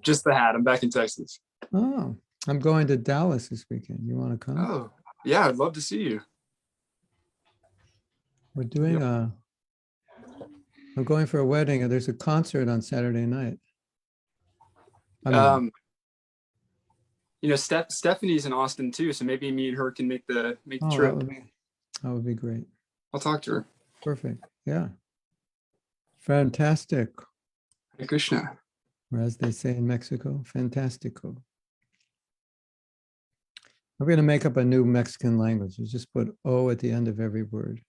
Just the hat. I'm back in Texas. Oh, I'm going to Dallas this weekend. You want to come? Oh, yeah, I'd love to see you. We're doing I'm going for a wedding, and there's a concert on Saturday night. I mean, Stephanie's in Austin too, so maybe me and her can make the oh, trip. that would be great. I'll talk to her. Perfect. Yeah. Fantastic. Hare Krishna. Or as they say in Mexico, fantastico. I'm going to make up a new Mexican language. You just put O at the end of every word.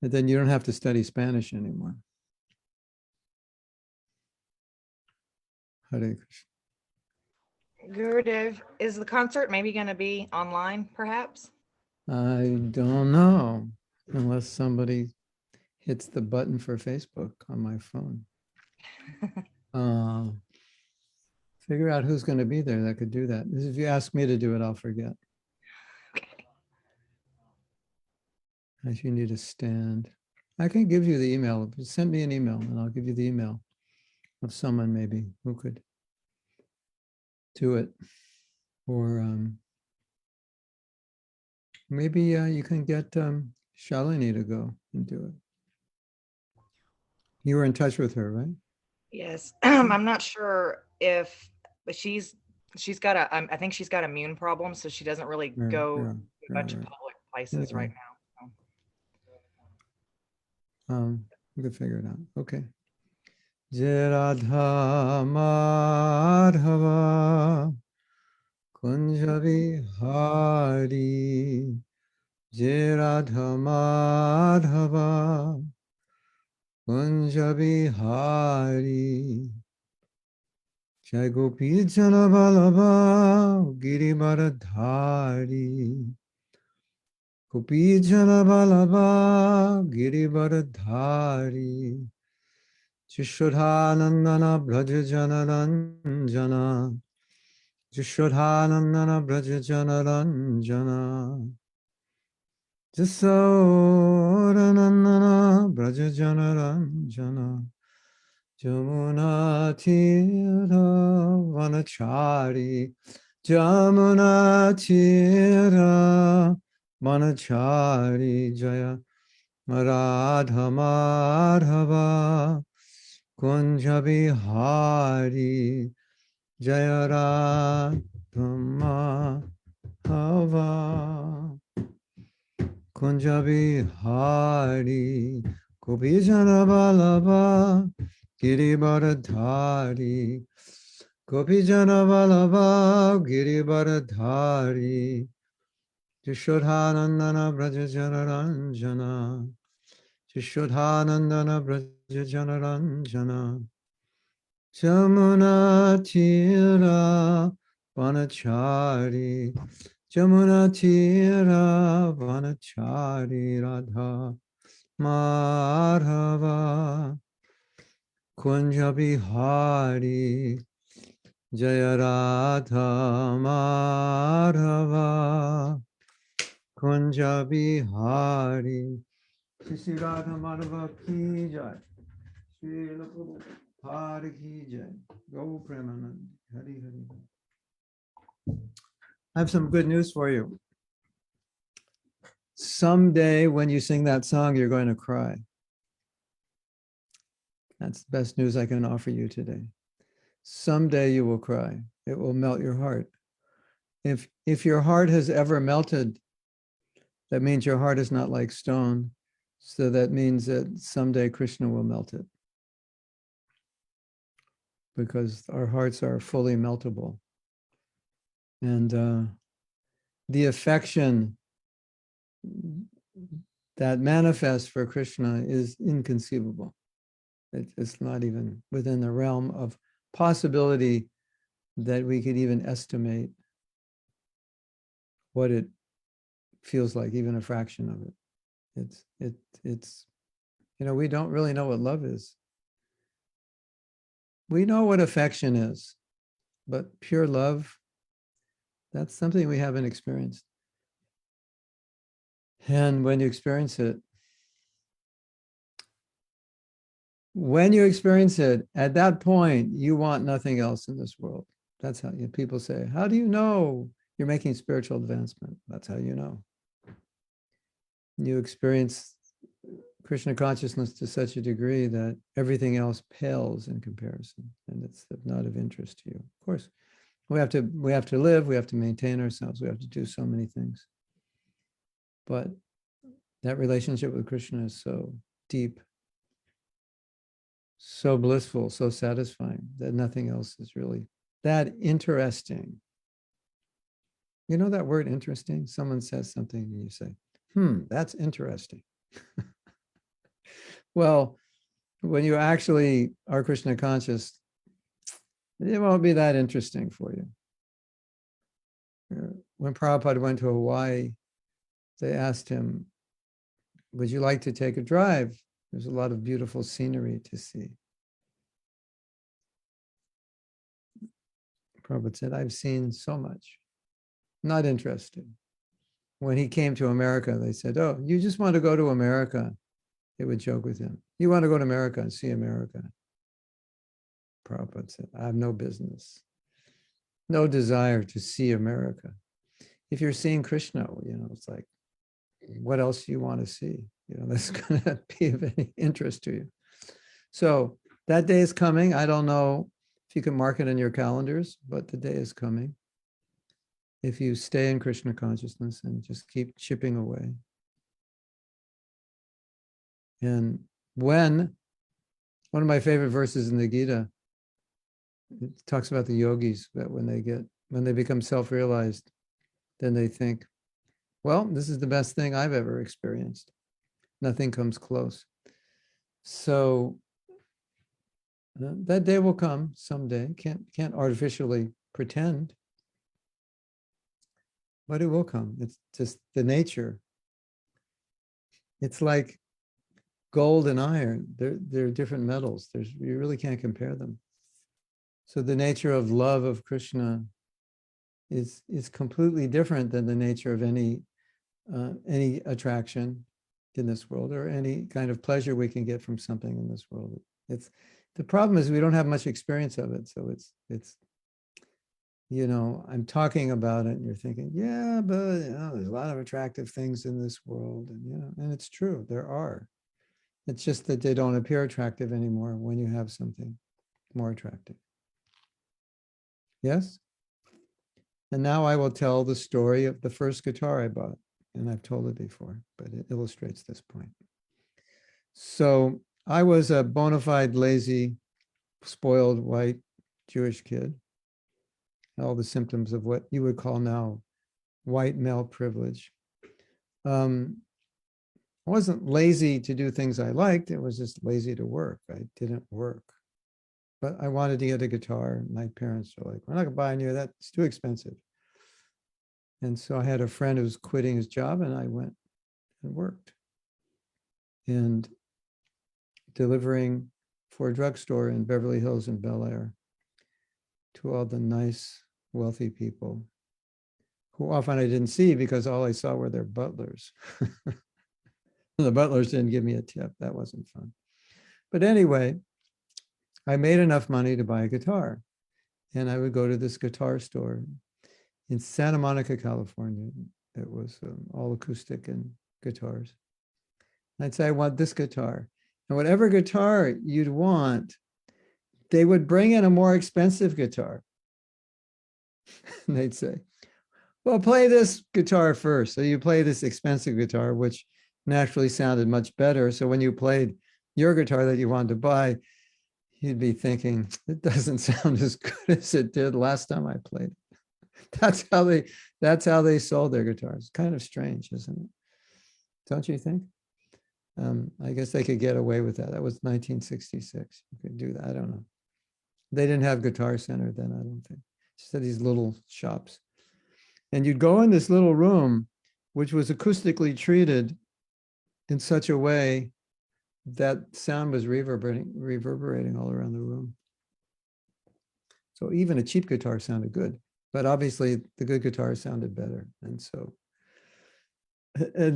And then you don't have to study Spanish anymore. Hare Krishna. Gurudev, is the concert maybe going to be online, perhaps? I don't know, unless somebody hits the button for Facebook on my phone. Figure out who's going to be there that could do that. If you ask me to do it, I'll forget. Okay. If you need a stand, I can give you the email. Send me an email and I'll give you the email of someone maybe who could do it. Or maybe you can get Shalini to go and do it. You were in touch with her, right? Yes. I'm not sure if, but she's got I think she's got immune problems, so she doesn't really go much public places right now. We could figure it out. Okay. Jai Radha Madhava Kunja Vihari Jai Radha Madhava Kunja Vihari Jai Gopi Jana Vallabha Girivaradhari Gopi Jana Vallabha Girivaradhari Jishodhanandana Braja Jana Ranjana Jishodhanandana Braja Jana Ranjana Jasodanandana Braja Jana Ranjana Jamuna Tira Vanachari Jamuna Tira Vanachari Jaya Radha Madhava Kunja Vihari Jaya Radha Madhava Kunja Vihari Gopijana Vallabha Girivaradhari Gopijana Vallabha Girivaradhari Jishodhanandana Braja Jana Ranjana Jishodhanandana Braja Jana Ranjana Jamuna Tira Vanachari Jamuna Tira Vanachari Radha Madhava Kunja Vihari Jaya Radha Madhava Kunja Vihari Shri Radha Madhava Ki Jai Shri Prabhupada Ki Jai Go Premanand Hari Hari. I have some good news for you. Someday when you sing that song, you're going to cry. That's the best news I can offer you today. Someday you will cry. It will melt your heart. If your heart has ever melted, that means your heart is not like stone. So that means that someday Krishna will melt it. Because our hearts are fully meltable. And the affection that manifests for Krishna is inconceivable. It's not even within the realm of possibility that we could even estimate what it feels like, even a fraction of it. It's we don't really know what love is. We know what affection is, but pure love, that's something we haven't experienced. And when you experience it, when you experience it, at that point, you want nothing else in this world. That's how people say, how do you know you're making spiritual advancement? That's how you know. You experience Krishna consciousness to such a degree that everything else pales in comparison, and it's not of interest to you. Of course, we have to live, we have to maintain ourselves, we have to do so many things. But that relationship with Krishna is so deep, so blissful, so satisfying that nothing else is really that interesting. You know that word interesting? Someone says something and you say, that's interesting. Well, when you actually are Krishna conscious, it won't be that interesting for you. When Prabhupada went to Hawaii, they asked him, would you like to take a drive? There's a lot of beautiful scenery to see. Prabhupada said, I've seen so much. Not interested. When he came to America, they said, oh, you just want to go to America. They would joke with him. You want to go to America and see America. Prabhupada said, I have no business, no desire to see America. If you're seeing Krishna, it's like, what else do you want to see? That's going to be of any interest to you. So that day is coming. I don't know if you can mark it in your calendars, but the day is coming. If you stay in Krishna consciousness and just keep chipping away. And one of my favorite verses in the Gita, it talks about the yogis, that when they become self-realized, then they think, well, this is the best thing I've ever experienced. Nothing comes close. So that day will come someday. Can't artificially pretend, but it will come. It's just the nature. It's like gold and iron. They're different metals. You really can't compare them. So the nature of love of Krishna is completely different than the nature of any attraction in this world or any kind of pleasure we can get from something in this world. The problem is we don't have much experience of it. So it's I'm talking about it and you're thinking, yeah, but there's a lot of attractive things in this world. And it's true, there are. It's just that they don't appear attractive anymore when you have something more attractive. Yes? And now I will tell the story of the first guitar I bought. And I've told it before, but it illustrates this point. So I was a bona fide, lazy, spoiled, white Jewish kid. All the symptoms of what you would call now white male privilege. I wasn't lazy to do things I liked. It was just lazy to work. I didn't work. But I wanted to get a guitar. My parents were like, we're not gonna buy you that. It's too expensive. And so I had a friend who was quitting his job and I went and worked. And delivering for a drugstore in Beverly Hills and Bel Air to all the nice, wealthy people who often I didn't see because all I saw were their butlers. The butlers didn't give me a tip. That wasn't fun. But anyway, I made enough money to buy a guitar. And I would go to this guitar store in Santa Monica, California. It was all acoustic and guitars. I'd say, I want this guitar. And whatever guitar you'd want, they would bring in a more expensive guitar. And they'd say, well, play this guitar first. So you play this expensive guitar, which naturally sounded much better. So when you played your guitar that you wanted to buy, you'd be thinking, it doesn't sound as good as it did last time I played it. That's how they sold their guitars. Kind of strange, isn't it? Don't you think? I guess they could get away with that. That was 1966. You could do that. I don't know. They didn't have Guitar Center then, I don't think. Just had these little shops. And you'd go in this little room, which was acoustically treated in such a way that sound was reverberating all around the room. So even a cheap guitar sounded good, but obviously the good guitar sounded better. And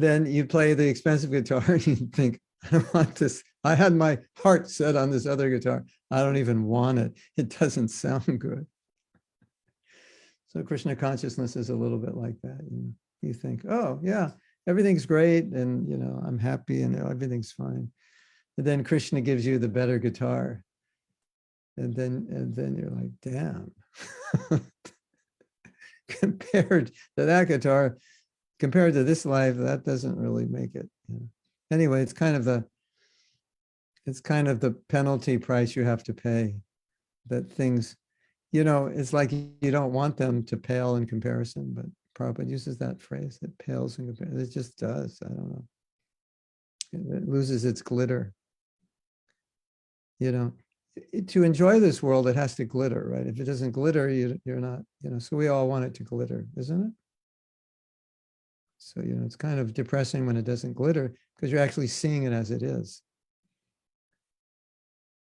then you play the expensive guitar and you think, I don't want this. I had my heart set on this other guitar. I don't even want it. It doesn't sound good. So Krishna consciousness is a little bit like that. You think, oh yeah, everything's great, and I'm happy, and everything's fine. And then Krishna gives you the better guitar, and then you're like, damn. Compared to that guitar, compared to this life, that doesn't really make it. Anyway, it's kind of the penalty price you have to pay. That things, it's like you don't want them to pale in comparison, but Prabhupada uses that phrase, it pales in comparison. It just does. I don't know. It loses its glitter. To enjoy this world, it has to glitter, right? If it doesn't glitter, you're not, so we all want it to glitter, isn't it? So, it's kind of depressing when it doesn't glitter because you're actually seeing it as it is.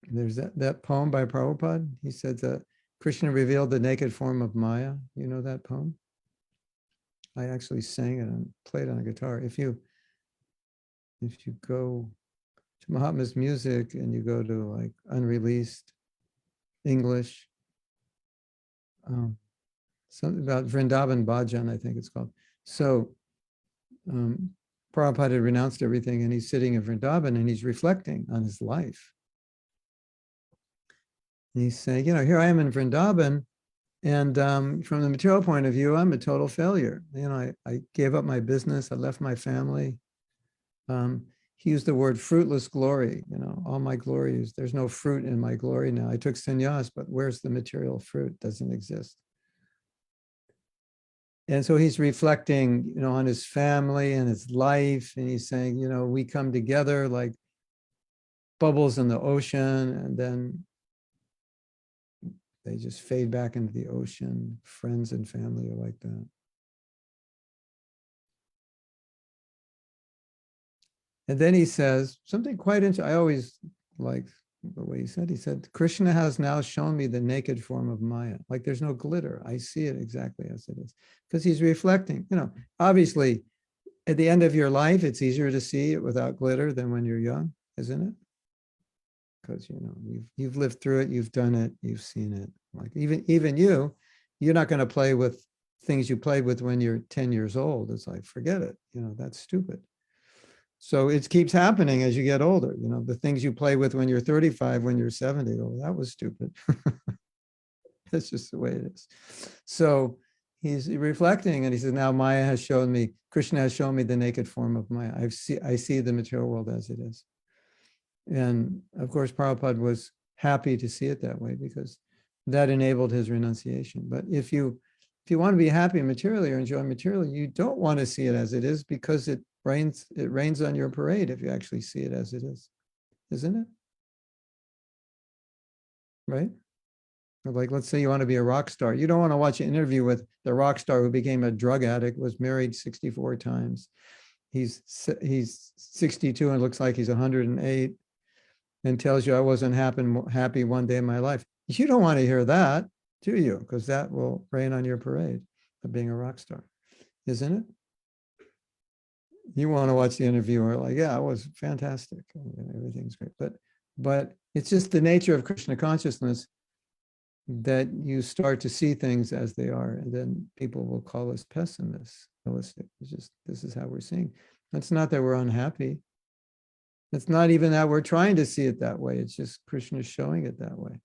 There's that poem by Prabhupada. He said that Krishna revealed the naked form of Maya. You know that poem? I actually sang it and played on a guitar. If you go to Mahatma's music and you go to like unreleased English, something about Vrindavan Bhajan, I think it's called. So Prabhupada had renounced everything, and he's sitting in Vrindavan and he's reflecting on his life. And he's saying, here I am in Vrindavan, and from the material point of view, I'm a total failure. I gave up my business, I left my family. He used the word fruitless glory, all my glories. There's no fruit in my glory now. I took sannyas, but where's the material fruit? Doesn't exist. And so he's reflecting, on his family and his life. And he's saying, we come together like bubbles in the ocean, and then they just fade back into the ocean. Friends and family are like that. And then he says something quite interesting. I always like the way he said, Krishna has now shown me the naked form of Maya. Like there's no glitter. I see it exactly as it is. Because he's reflecting, obviously at the end of your life, it's easier to see it without glitter than when you're young, isn't it? Because, you've lived through it, you've done it, you've seen it. Like even you're not going to play with things you played with when you're 10 years old. It's like, forget it. That's stupid. So it keeps happening as you get older. The things you play with when you're 35, when you're 70, oh, that was stupid. That's just the way it is. So he's reflecting, and he says, now Maya has shown me, Krishna has shown me the naked form of Maya. I see the material world as it is. And of course, Prabhupada was happy to see it that way because that enabled his renunciation. But if you want to be happy materially or enjoy materially, you don't want to see it as it is because it rains on your parade if you actually see it as it is, isn't it? Right? Like, let's say you want to be a rock star. You don't want to watch an interview with the rock star who became a drug addict, was married 64 times. He's 62 and looks like he's 108 and tells you I wasn't happy one day in my life. You don't want to hear that, do you? Because that will rain on your parade of being a rock star, isn't it? You want to watch the interview or like, yeah, it was fantastic. Everything's great. But it's just the nature of Krishna consciousness that you start to see things as they are. And then people will call us pessimists. It's just, this is how we're seeing. It's not that we're unhappy. It's not even that we're trying to see it that way. It's just Krishna showing it that way.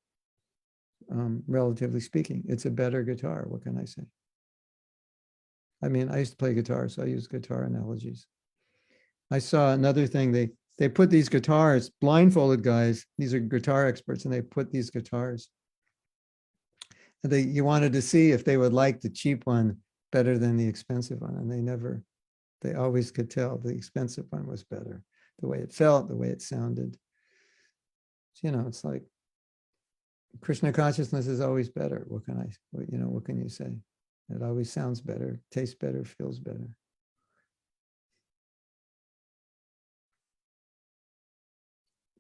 Relatively speaking, it's a better guitar. What can I say? I mean, I used to play guitar, so I use guitar analogies. I saw another thing. They put these guitars, blindfolded guys, these are guitar experts, and they put these guitars. And you wanted to see if they would like the cheap one better than the expensive one. And they always could tell the expensive one was better. The way it felt, the way it sounded. It's like Krishna consciousness is always better. What can you say? It always sounds better, tastes better, feels better.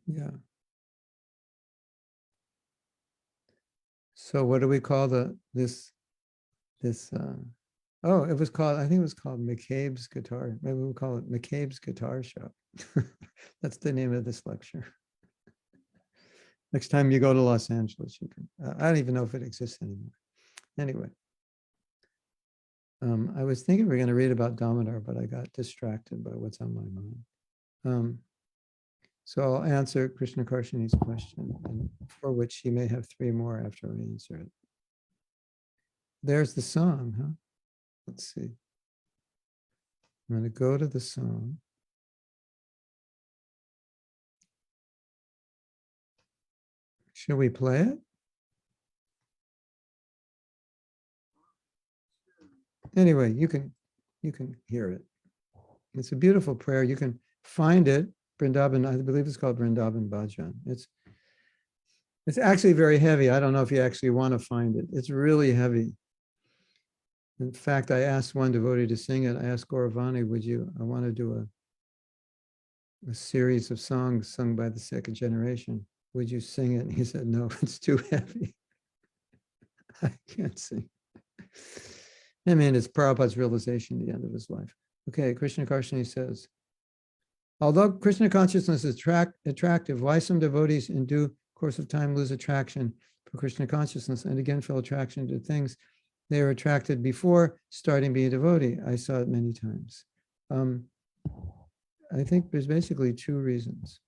Yeah. So what do we call this? Oh, I think it was called McCabe's Guitar. Maybe we'll call it McCabe's Guitar Shop. That's the name of this lecture. Next time you go to Los Angeles, you can. I don't even know if it exists anymore. Anyway, I was thinking we are going to read about Damodar, but I got distracted by what's on my mind. So I'll answer Krishna Consciousness' question, and for which he may have 3 more after I answer it. There's the song, huh? Let's see. I'm going to go to the song. Should we play it? Anyway, you can hear it. It's a beautiful prayer. You can find it. Vrindavan, I believe it's called Vrindavan Bhajan. It's actually very heavy. I don't know if you actually want to find it. It's really heavy. In fact, I asked one devotee to sing it. I asked Gauravani, I want to do a series of songs sung by the 2nd generation. Would you sing it? And he said, no, it's too heavy. I can't sing. I mean, it's Prabhupada's realization at the end of his life. Okay, Krishna Consciousness says, although Krishna consciousness is attractive, why some devotees in due course of time lose attraction for Krishna consciousness and again feel attraction to things they were attracted before starting being a devotee? I saw it many times. I think there's basically 2 reasons.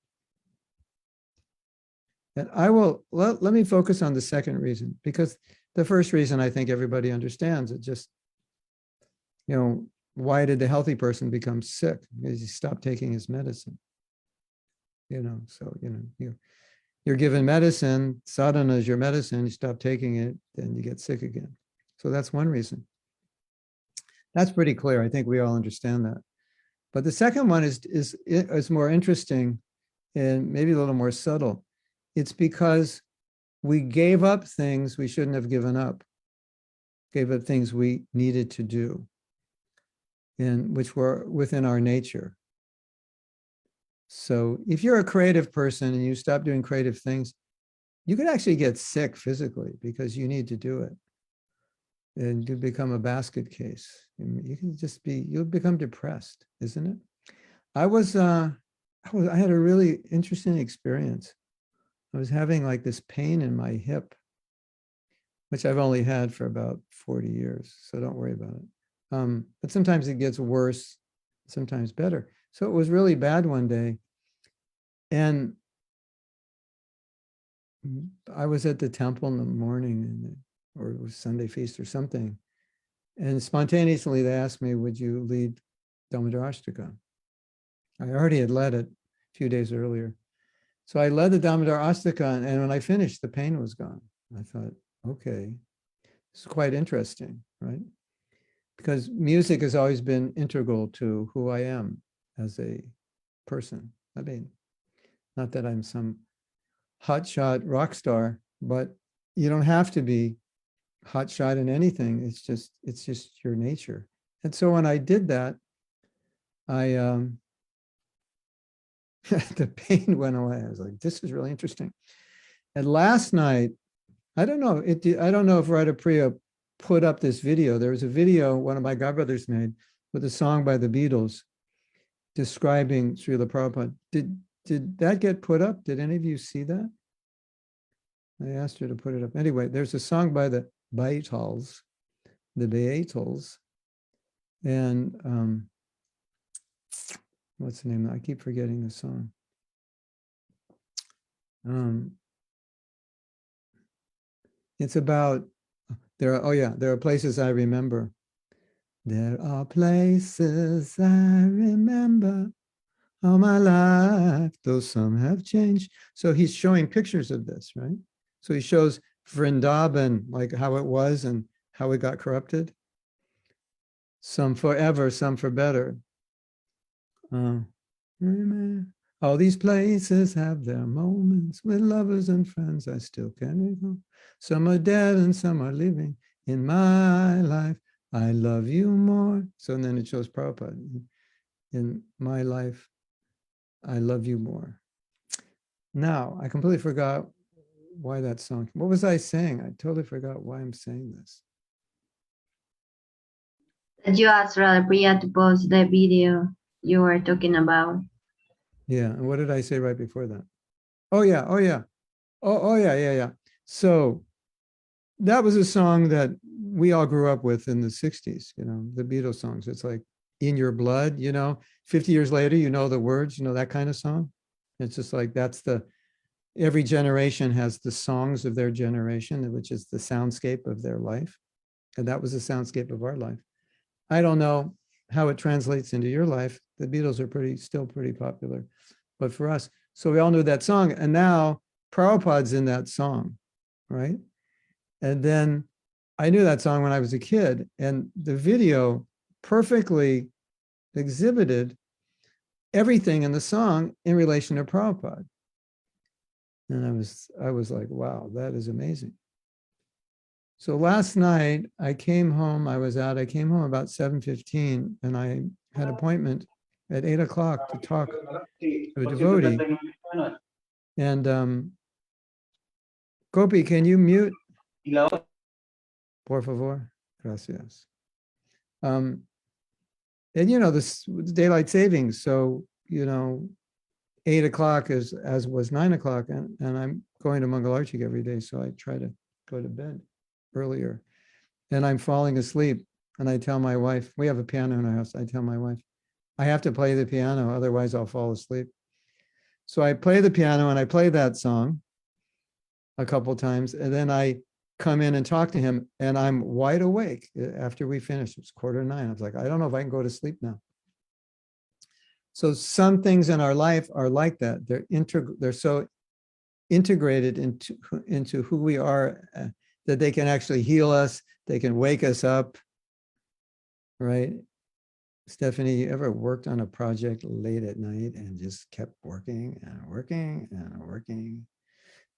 And I will, let me focus on the second reason, because the first reason I think everybody understands. It just, why did the healthy person become sick? Because he stopped taking his medicine. So, you're given medicine, sadhana is your medicine, you stop taking it, then you get sick again. So that's one reason. That's pretty clear. I think we all understand that. But the second one is more interesting and maybe a little more subtle. It's because we gave up things we shouldn't have given up, gave up things we needed to do, and which were within our nature. So if you're a creative person and you stop doing creative things, you could actually get sick physically because you need to do it. And you become a basket case. You can just you'll become depressed, isn't it? I had a really interesting experience. I was having like this pain in my hip, which I've only had for about 40 years, so don't worry about it. But sometimes it gets worse, sometimes better. So it was really bad one day. And I was at the temple in the morning, or it was Sunday feast or something. And spontaneously they asked me, would you lead Damodar Ashtaka? I already had led it a few days earlier. So I led the Damodar Ashtaka, and when I finished, the pain was gone. I thought, okay, this is quite interesting, right? Because music has always been integral to who I am as a person. I mean, not that I'm some hotshot rock star, but you don't have to be hotshot in anything. It's just your nature. And so when I did that, the pain went away. I was like, this is really interesting. And last night, I don't know if Radha Priya put up this video. There was a video one of my godbrothers made with a song by the Beatles describing Srila Prabhupada. Did that get put up? Did any of you see that? I asked her to put it up. Anyway, there's a song by the Beatles, and what's the name? I keep forgetting the song. It's about, there are places I remember. There are places I remember all my life, though some have changed. So he's showing pictures of this, right? So he shows Vrindavan, like how it was and how it got corrupted. Some forever, some for better. All these places have their moments with lovers and friends I still can recall. Some are dead and some are living in my life. I love you more. So then it shows Prabhupada. In my life, I love you more. Now, I completely forgot why that song. What was I saying? I totally forgot why I'm saying this. That you asked Radha Priya to post the video you were talking about. Yeah. And what did I say right before that? Oh yeah. Oh yeah. Oh yeah. Yeah. Yeah. So that was a song that we all grew up with in the 60s, the Beatles songs. It's like in your blood, 50 years later, the words, that kind of song. It's just like every generation has the songs of their generation, which is the soundscape of their life. And that was the soundscape of our life. I don't know how it translates into your life. The Beatles are still pretty popular, but for us, so we all knew that song. And now Prabhupada's in that song, right? And then I knew that song when I was a kid, and the video perfectly exhibited everything in the song in relation to Prabhupada. And I was like, wow, that is amazing. So last night I came home, I came home about 7:15, and I had an appointment at 8 o'clock to talk to a devotee. And Gopi, can you mute? Por favor. Gracias. And this daylight savings. So, 8 o'clock as was 9 o'clock, and I'm going to Mangalarchik every day. So I try to go to bed earlier, and I'm falling asleep. And I tell my wife, we have a piano in our house. I tell my wife, I have to play the piano, otherwise I'll fall asleep. So I play the piano and I play that song a couple times, and then I come in and talk to him, and I'm wide awake after we finish. It's 8:45. I was like, I don't know if I can go to sleep now. So some things in our life are like that. They're so integrated into who we are that they can actually heal us. They can wake us up, right? Stephanie, you ever worked on a project late at night and just kept working and working and working?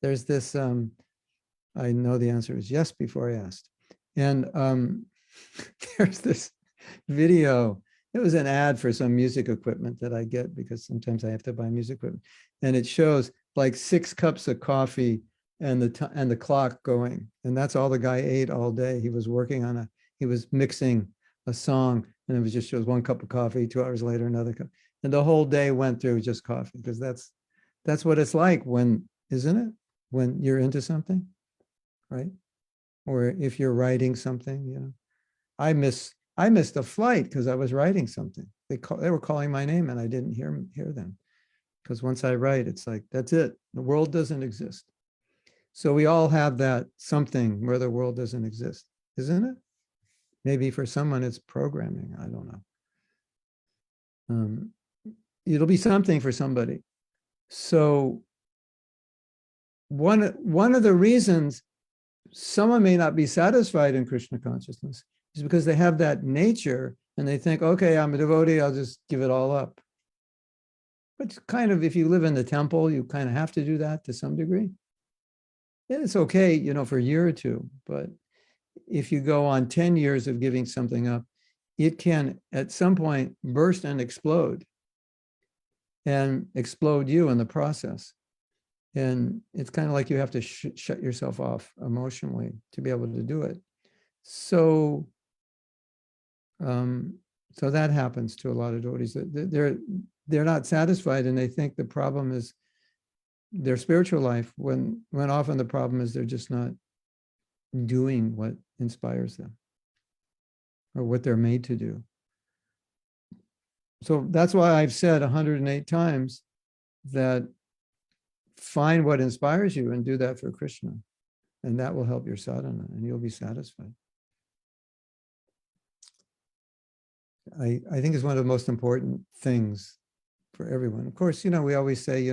There's this, I know the answer is yes before I asked. And there's this video. It was an ad for some music equipment that I get because sometimes I have to buy music equipment. And it shows like 6 cups of coffee and the clock going. And that's all the guy ate all day. He was working he was mixing a song, and it just shows 1 cup of coffee, 2 hours later, another cup. And the whole day went through just coffee, because that's what it's like isn't it? When you're into something, right? Or if you're writing something, I missed a flight because I was writing something. They were calling my name and I didn't hear them. Because once I write, it's like, that's it. The world doesn't exist. So we all have that something where the world doesn't exist, isn't it? Maybe for someone it's programming. I don't know. It'll be something for somebody. So one of the reasons someone may not be satisfied in Krishna consciousness is because they have that nature and they think, okay, I'm a devotee, I'll just give it all up. But kind of, if you live in the temple, you kind of have to do that to some degree. And it's okay, for a year or two, but if you go on 10 years of giving something up, it can at some point burst and explode you in the process. And it's kind of like you have to shut yourself off emotionally to be able to do it. So that happens to a lot of devotees. They're not satisfied, and they think the problem is their spiritual life, when often the problem is they're just not doing what inspires them or what they're made to do. So that's why I've said 108 times that find what inspires you and do that for Krishna, and that will help your sadhana and you'll be satisfied. I think it's one of the most important things for everyone. Of course, we always say,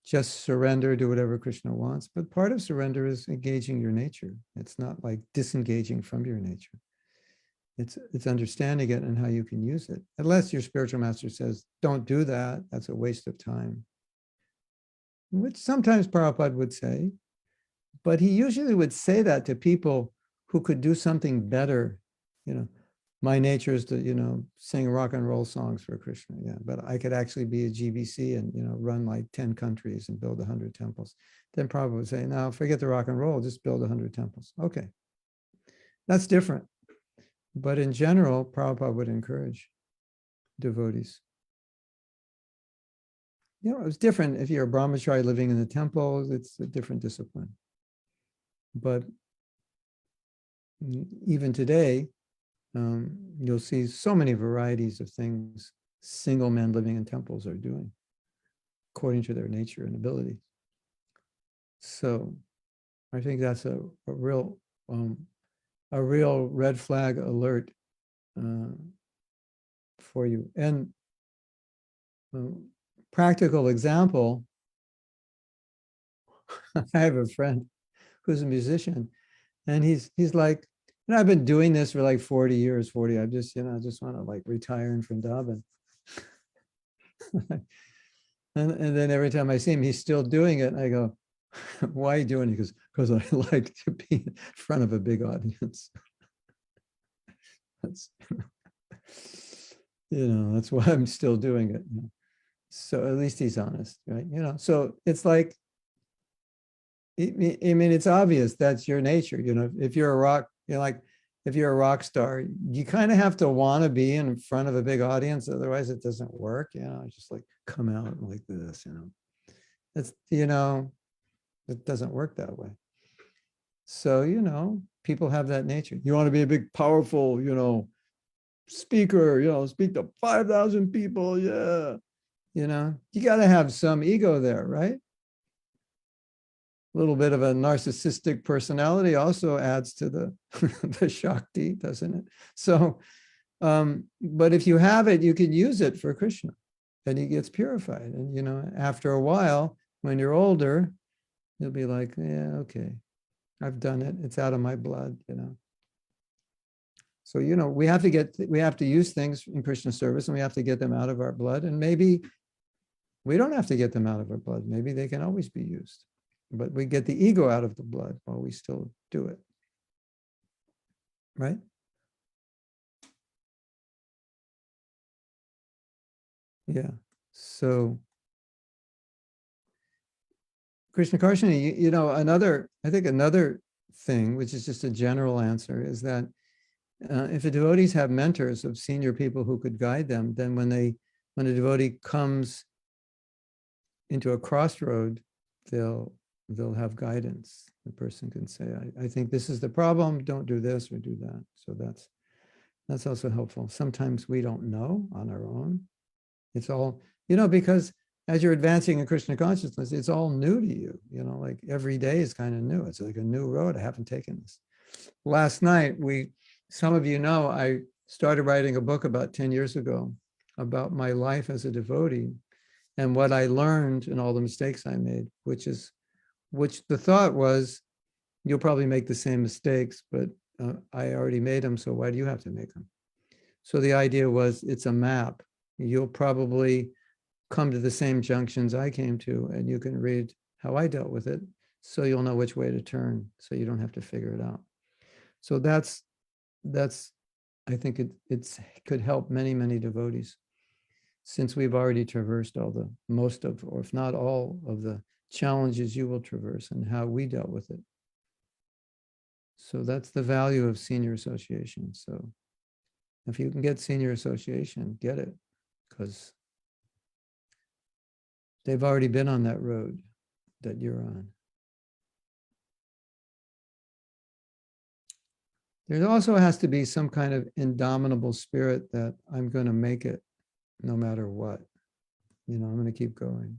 just surrender, do whatever Krishna wants. But part of surrender is engaging your nature. It's not like disengaging from your nature. It's understanding it and how you can use it. Unless your spiritual master says, don't do that, that's a waste of time. Which sometimes Prabhupada would say, but he usually would say that to people who could do something better. My nature is to, sing rock and roll songs for Krishna. Yeah, but I could actually be a GBC and, run like 10 countries and build 100 temples. Then Prabhupada would say, now forget the rock and roll, just build 100 temples. Okay, that's different. But in general, Prabhupada would encourage devotees. You know, it was different. If you're a brahmachari living in the temple, it's a different discipline. But even today, you'll see so many varieties of things single men living in temples are doing according to their nature and abilities. So I think that's a real red flag alert for you. And practical example, I have a friend who's a musician, and he's like, you know, I've been doing this for like 40 years, 40. I just want to like retire in Vrindavan. and then every time I see him, he's still doing it. And I go, why are you doing it? He goes, because I like to be in front of a big audience. That's, that's why I'm still doing it. So at least he's honest, right? So it's like, I mean, it's obvious that's your nature. If you're a rock, if you're a rock star, you kind of have to want to be in front of a big audience. Otherwise it doesn't work. Just like come out like this, it's, it doesn't work that way. So, people have that nature. You want to be a big, powerful, speaker, speak to 5,000 people. Yeah. You got to have some ego there, right? A little bit of a narcissistic personality also adds to the, the Shakti, doesn't it? So, but if you have it, you can use it for Krishna and he gets purified. And, after a while, when you're older, you'll be like, yeah, okay, I've done it. It's out of my blood, So, we have to use things in Krishna service and we have to get them out of our blood. And maybe we don't have to get them out of our blood. Maybe they can always be used. But we get the ego out of the blood while we still do it. Right? Yeah. So Krishna Consciousness, I think another thing, which is just a general answer, is that if the devotees have mentors of senior people who could guide them, then when a devotee comes into a crossroad, they'll have guidance. The person can say, I think this is the problem, don't do this or do that. So that's also helpful. Sometimes we don't know on our own. It's all, because as you're advancing in Krishna consciousness, it's all new to you. Like every day is kind of new. It's like a new road. I haven't taken this. Last night, some of I started writing a book about 10 years ago about my life as a devotee and what I learned and all the mistakes I made, which the thought was, you'll probably make the same mistakes, but I already made them, so why do you have to make them? So the idea was, it's a map. You'll probably come to the same junctions I came to, and you can read how I dealt with it, so you'll know which way to turn, so you don't have to figure it out. So that's I think it could help many, many devotees, since we've already traversed most of, or if not all of the challenges you will traverse and how we dealt with it. So that's the value of senior association. So if you can get senior association, get it, because they've already been on that road that you're on. There also has to be some kind of indomitable spirit that I'm going to make it no matter what. I'm going to keep going.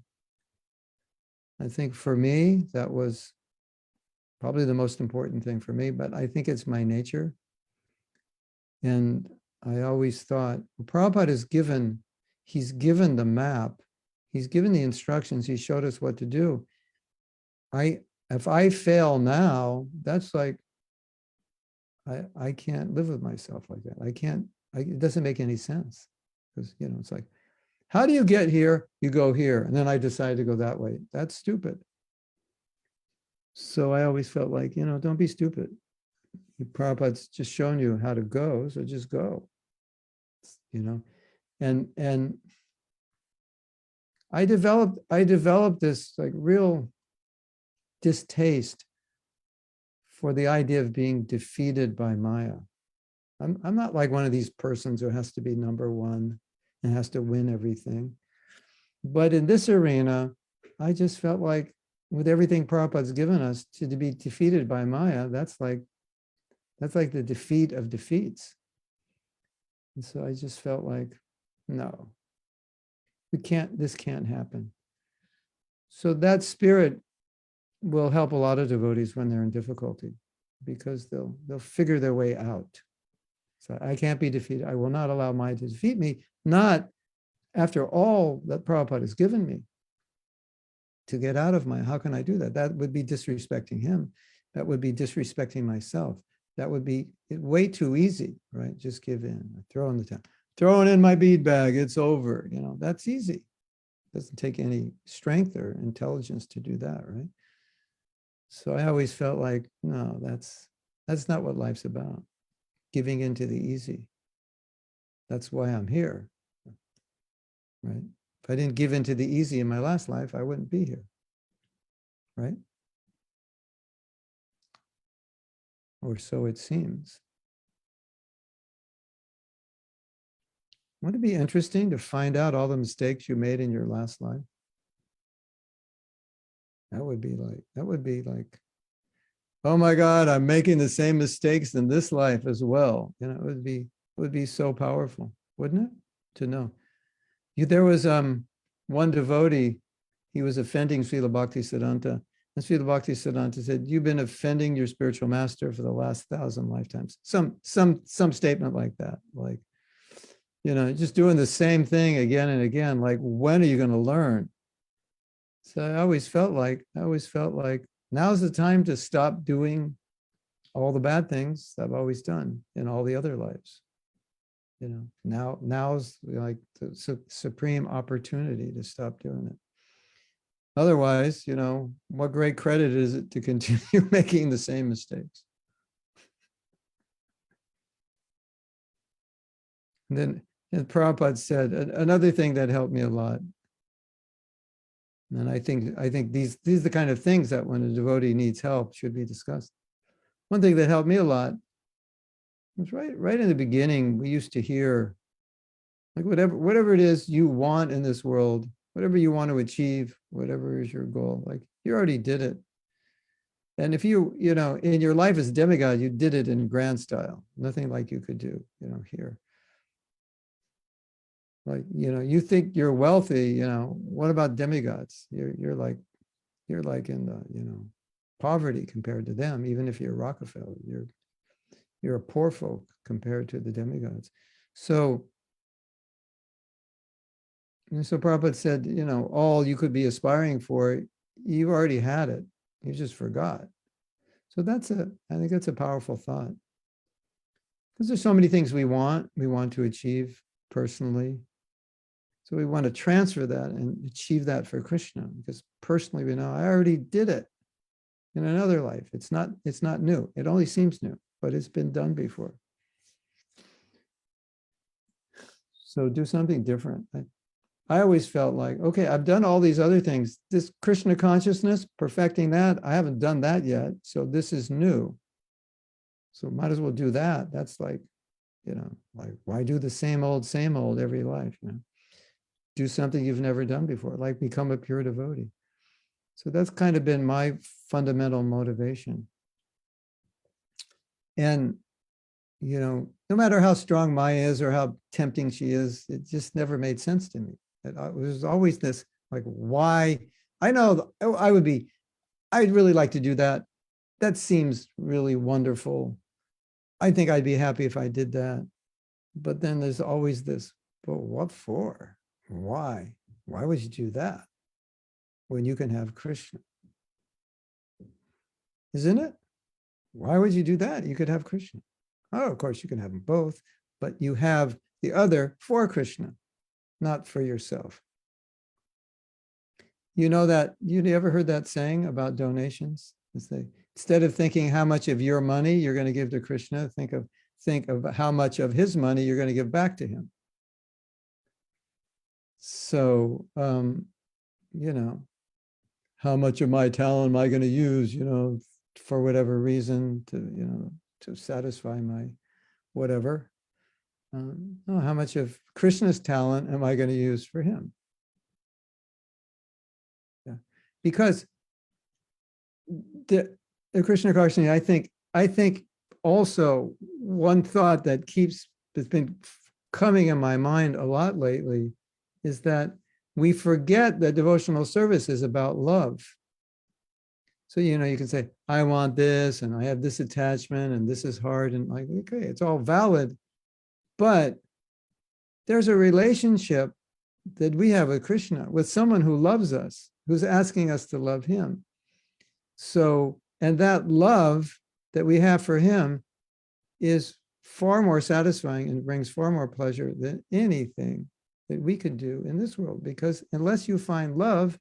I think for me, that was probably the most important thing for me, but I think it's my nature. And I always thought, well, Prabhupada he's given the map, he's given the instructions, he showed us what to do. If I fail now, that's like, I can't live with myself like that. It doesn't make any sense. Because, it's like, how do you get here? You go here. And then I decide to go that way. That's stupid. So I always felt like, don't be stupid. Prabhupada's just shown you how to go, so just go. And I developed this like real distaste for the idea of being defeated by Maya. I'm not like one of these persons who has to be number one and has to win everything. But in this arena, I just felt like with everything Prabhupada's given us to be defeated by Maya, that's like the defeat of defeats. And so I just felt like, no, this can't happen. So that spirit will help a lot of devotees when they're in difficulty, because they'll figure their way out. So I can't be defeated. I will not allow Maya to defeat me, not after all that Prabhupada has given me to get out of Maya. How can I do that? That would be disrespecting him. That would be disrespecting myself. That would be way too easy, right? Just give in, throw in the towel, throwing in my bead bag, it's over. That's easy. Doesn't take any strength or intelligence to do that, right? So I always felt like, no, that's not what life's about. Giving into the easy. That's why I'm here, right? If I didn't give into the easy in my last life, I wouldn't be here, right? Or so it seems. Wouldn't it be interesting to find out all the mistakes you made in your last life? That would be like, oh my God, I'm making the same mistakes in this life as well. It would be so powerful, wouldn't it? To know. There was one devotee, he was offending Srila Bhaktisiddhanta. And Srila Bhaktisiddhanta said, you've been offending your spiritual master for the last 1,000 lifetimes. Some statement like that, like, just doing the same thing again and again. Like, when are you going to learn? So I always felt like now's the time to stop doing all the bad things I've always done in all the other lives. Now's like the supreme opportunity to stop doing it. Otherwise, what great credit is it to continue making the same mistakes? And Prabhupada said another thing that helped me a lot. And I think these are the kind of things that when a devotee needs help should be discussed. One thing that helped me a lot was right in the beginning, we used to hear, like, whatever it is you want in this world, whatever you want to achieve, whatever is your goal, like, you already did it. And if you in your life as demigod, you did it in grand style, nothing like you could do, here. Like, you think you're wealthy, what about demigods? You're like in the, poverty compared to them. Even if you're Rockefeller, you're a poor folk compared to the demigods. So Prabhupada said, all you could be aspiring for, you've already had it. You just forgot. So I think that's a powerful thought. Because there's so many things we want to achieve personally. So we want to transfer that and achieve that for Krishna, because personally we know I already did it in another life. It's not new. It only seems new, but it's been done before. So do something different. I always felt like, okay, I've done all these other things. This Krishna consciousness, perfecting that, I haven't done that yet. So this is new. So might as well do that. That's like, like, why do the same old every life? Do something you've never done before, like become a pure devotee. So that's kind of been my fundamental motivation. And, no matter how strong Maya is or how tempting she is, it just never made sense to me. It was always this, like, why? I know I'd really like to do that. That seems really wonderful. I think I'd be happy if I did that. But then there's always this, but what for? Why? Why would you do that when you can have Krishna? Isn't it? Why would you do that? You could have Krishna. Oh, of course, you can have them both, but you have the other for Krishna, not for yourself. You ever heard that saying about donations? Instead of thinking how much of your money you're going to give to Krishna, think of how much of his money you're going to give back to him. So, how much of my talent am I going to use, for whatever reason to satisfy my whatever. How much of Krishna's talent am I going to use for him? because the Krishna Consciousness, I think also one thought that has been coming in my mind a lot lately is that we forget that devotional service is about love. So, you can say, I want this, and I have this attachment, and this is hard, and like, okay, it's all valid, but there's a relationship that we have with Krishna, with someone who loves us, who's asking us to love him. So, and that love that we have for him is far more satisfying and brings far more pleasure than anything that we could do in this world, because unless you find love,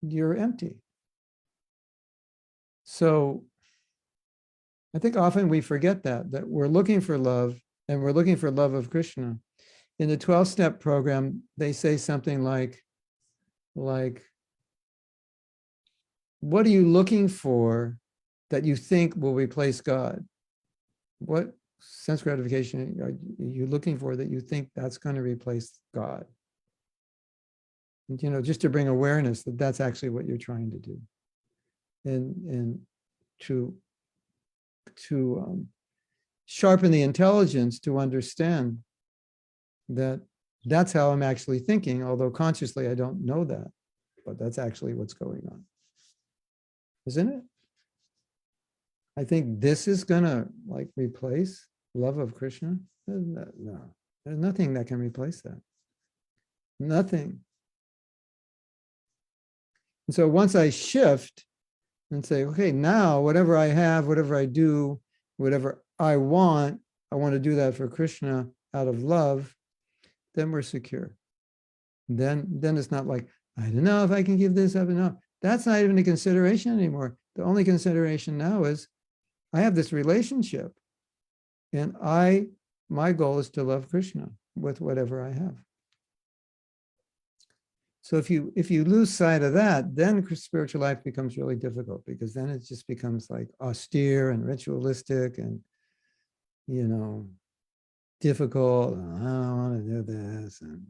you're empty. So I think often we forget that we're looking for love, and we're looking for love of Krishna. In the 12-step program, they say something like, what are you looking for that you think will replace God? What sense gratification are you looking for that you think that's going to replace God? And, just to bring awareness that that's actually what you're trying to do. And to sharpen the intelligence to understand that that's how I'm actually thinking, although consciously I don't know that, but that's actually what's going on. Isn't it? I think this is gonna replace love of Krishna. No, there's nothing that can replace that. Nothing. And so once I shift and say, okay, now whatever I have, whatever I do, whatever I want to do that for Krishna out of love, then we're secure. Then it's not like, I don't know if I can give this up. No, that's not even a consideration anymore. The only consideration now is I have this relationship, and my goal is to love Krishna with whatever I have. So if you lose sight of that, then spiritual life becomes really difficult, because then it just becomes like austere and ritualistic and, difficult. I don't want to do this, and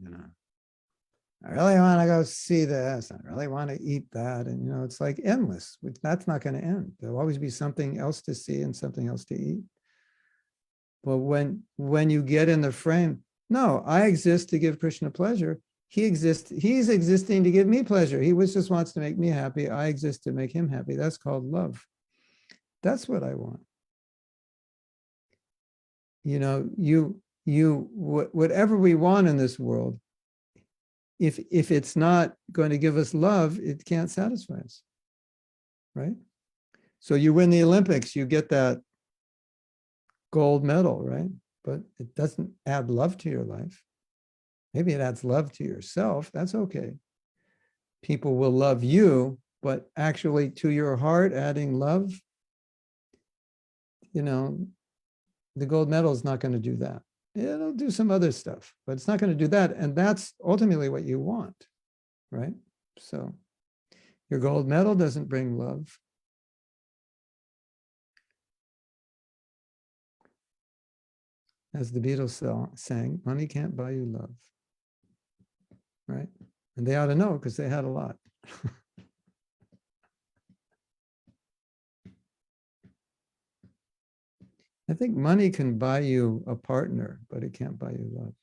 I really want to go see this. I really want to eat that, and it's like endless. That's not going to end. There'll always be something else to see and something else to eat. But when you get in the frame, no, I exist to give Krishna pleasure. He's existing to give me pleasure. He just wants to make me happy. I exist to make him happy. That's called love. That's what I want. Whatever we want in this world, if it's not going to give us love, it can't satisfy us, right? So you win the Olympics, you get that gold medal, right? But it doesn't add love to your life. Maybe it adds love to yourself. That's okay. People will love you, but actually to your heart, adding love, the gold medal is not going to do that. It'll do some other stuff, but it's not going to do that. And that's ultimately what you want, right? So your gold medal doesn't bring love. As the Beatles sang, money can't buy you love, right? And they ought to know, because they had a lot. I think money can buy you a partner, but it can't buy you love.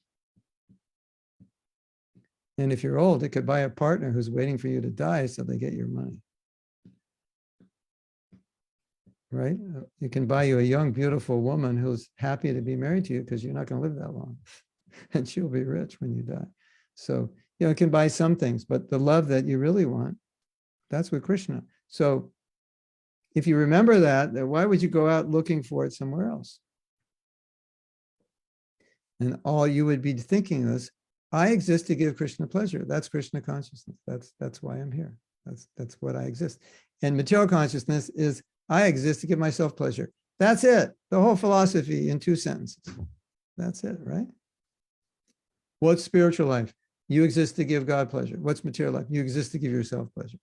And if you're old, it could buy a partner who's waiting for you to die so they get your money. Right? It can buy you a young, beautiful woman who's happy to be married to you, because you're not going to live that long. And she'll be rich when you die. So, it can buy some things, but the love that you really want, that's with Krishna. So if you remember that, then why would you go out looking for it somewhere else? And all you would be thinking is, I exist to give Krishna pleasure. That's Krishna consciousness. That's why I'm here. That's what I exist. And material consciousness is, I exist to give myself pleasure. That's it. The whole philosophy in 2 sentences. That's it, right? What's spiritual life? You exist to give God pleasure. What's material life? You exist to give yourself pleasure.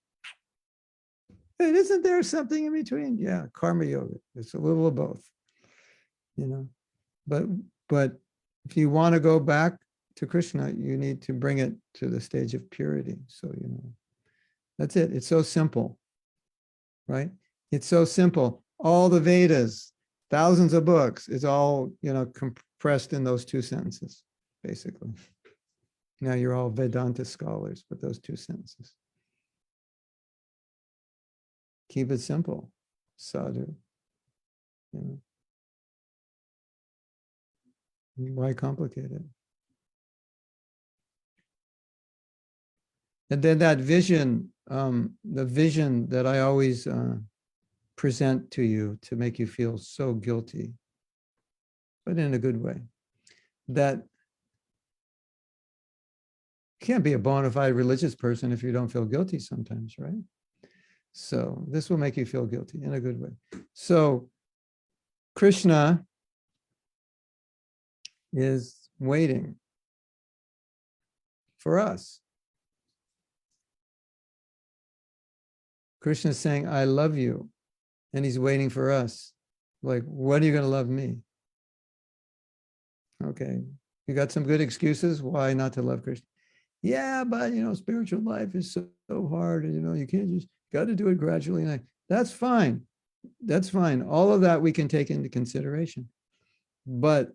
And isn't there something in between? Yeah, karma yoga. It's a little of both, But if you want to go back to Krishna, you need to bring it to the stage of purity. So, That's it. It's so simple, right? It's so simple. All the Vedas, thousands of books, it's all, compressed in those 2 sentences, basically. Now you're all Vedanta scholars with those 2 sentences. Keep it simple, sadhu. Why complicate it? And then that vision, the vision that I always present to you to make you feel so guilty, but in a good way, that you can't be a bona fide religious person if you don't feel guilty sometimes, right? So this will make you feel guilty in a good way. So Krishna is waiting for us. Krishna is saying, I love you. And he's waiting for us. Like, when are you going to love me? Okay. You got some good excuses why not to love Krishna? Yeah, but spiritual life is so hard. And you can't just, got to do it gradually. And that's fine. That's fine. All of that we can take into consideration. But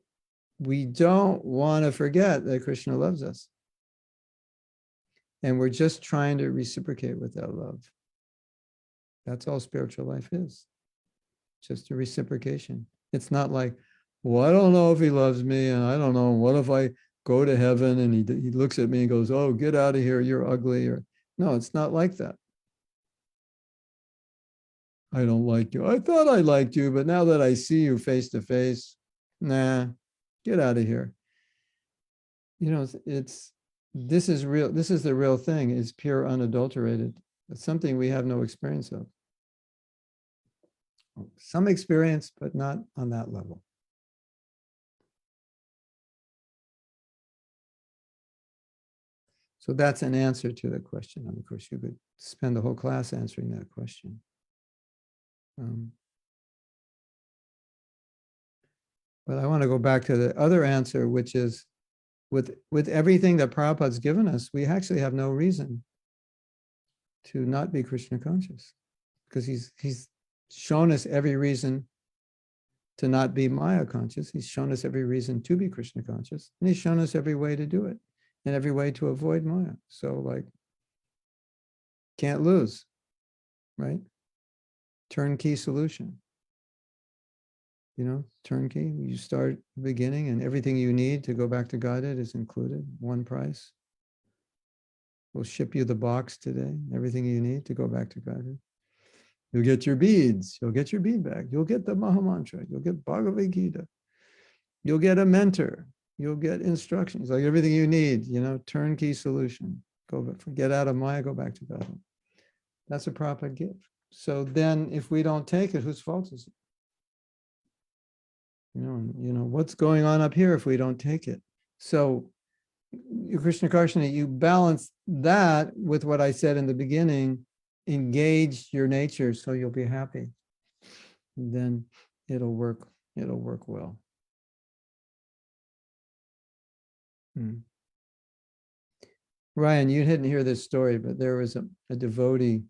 we don't want to forget that Krishna loves us. And we're just trying to reciprocate with that love. That's all spiritual life is. Just a reciprocation. It's not like, well, I don't know if he loves me, and I don't know, what if I go to heaven and he looks at me and goes, oh, get out of here, you're ugly. Or no, it's not like that. I don't like you. I thought I liked you, but now that I see you face to face, nah, get out of here. This is real. This is the real thing. It's pure, unadulterated. It's something we have no experience of. Some experience, but not on that level. So that's an answer to the question. And of course, you could spend the whole class answering that question. But I want to go back to the other answer, which is with everything that Prabhupada's given us, we actually have no reason to not be Krishna conscious, because he's shown us every reason to not be Maya conscious. He's shown us every reason to be Krishna conscious, and he's shown us every way to do it and every way to avoid Maya. So can't lose, right? Turnkey solution. Turnkey, you start at the beginning and everything you need to go back to Godhead is included, one price. We'll ship you the box today, everything you need to go back to Godhead. You'll get your beads, you'll get your bead bag, you'll get the Mahamantra, you'll get Bhagavad Gita, you'll get a mentor, you'll get instructions, like everything you need, turnkey solution. Get out of Maya, go back to Godhead. That's a Prabhupada gift. So then if we don't take it, whose fault is it? What's going on up here if we don't take it? So Krishna Consciousness, you balance that with what I said in the beginning, engage your nature so you'll be happy. Then it'll work well. Ryan, you didn't hear this story, but there was a devotee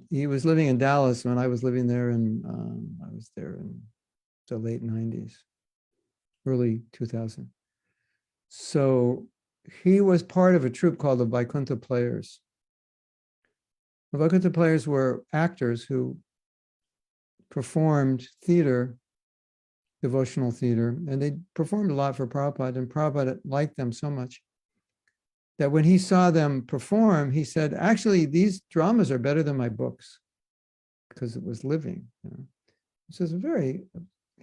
he was living in Dallas when I was living there, and I was there in the late 90s, early 2000. So he was part of a troupe called the Vaikuntha Players. The Vaikuntha Players were actors who performed theater, devotional theater, and they performed a lot for Prabhupada, and Prabhupada liked them so much that when he saw them perform, he said, actually, these dramas are better than my books, because it was living. This is a very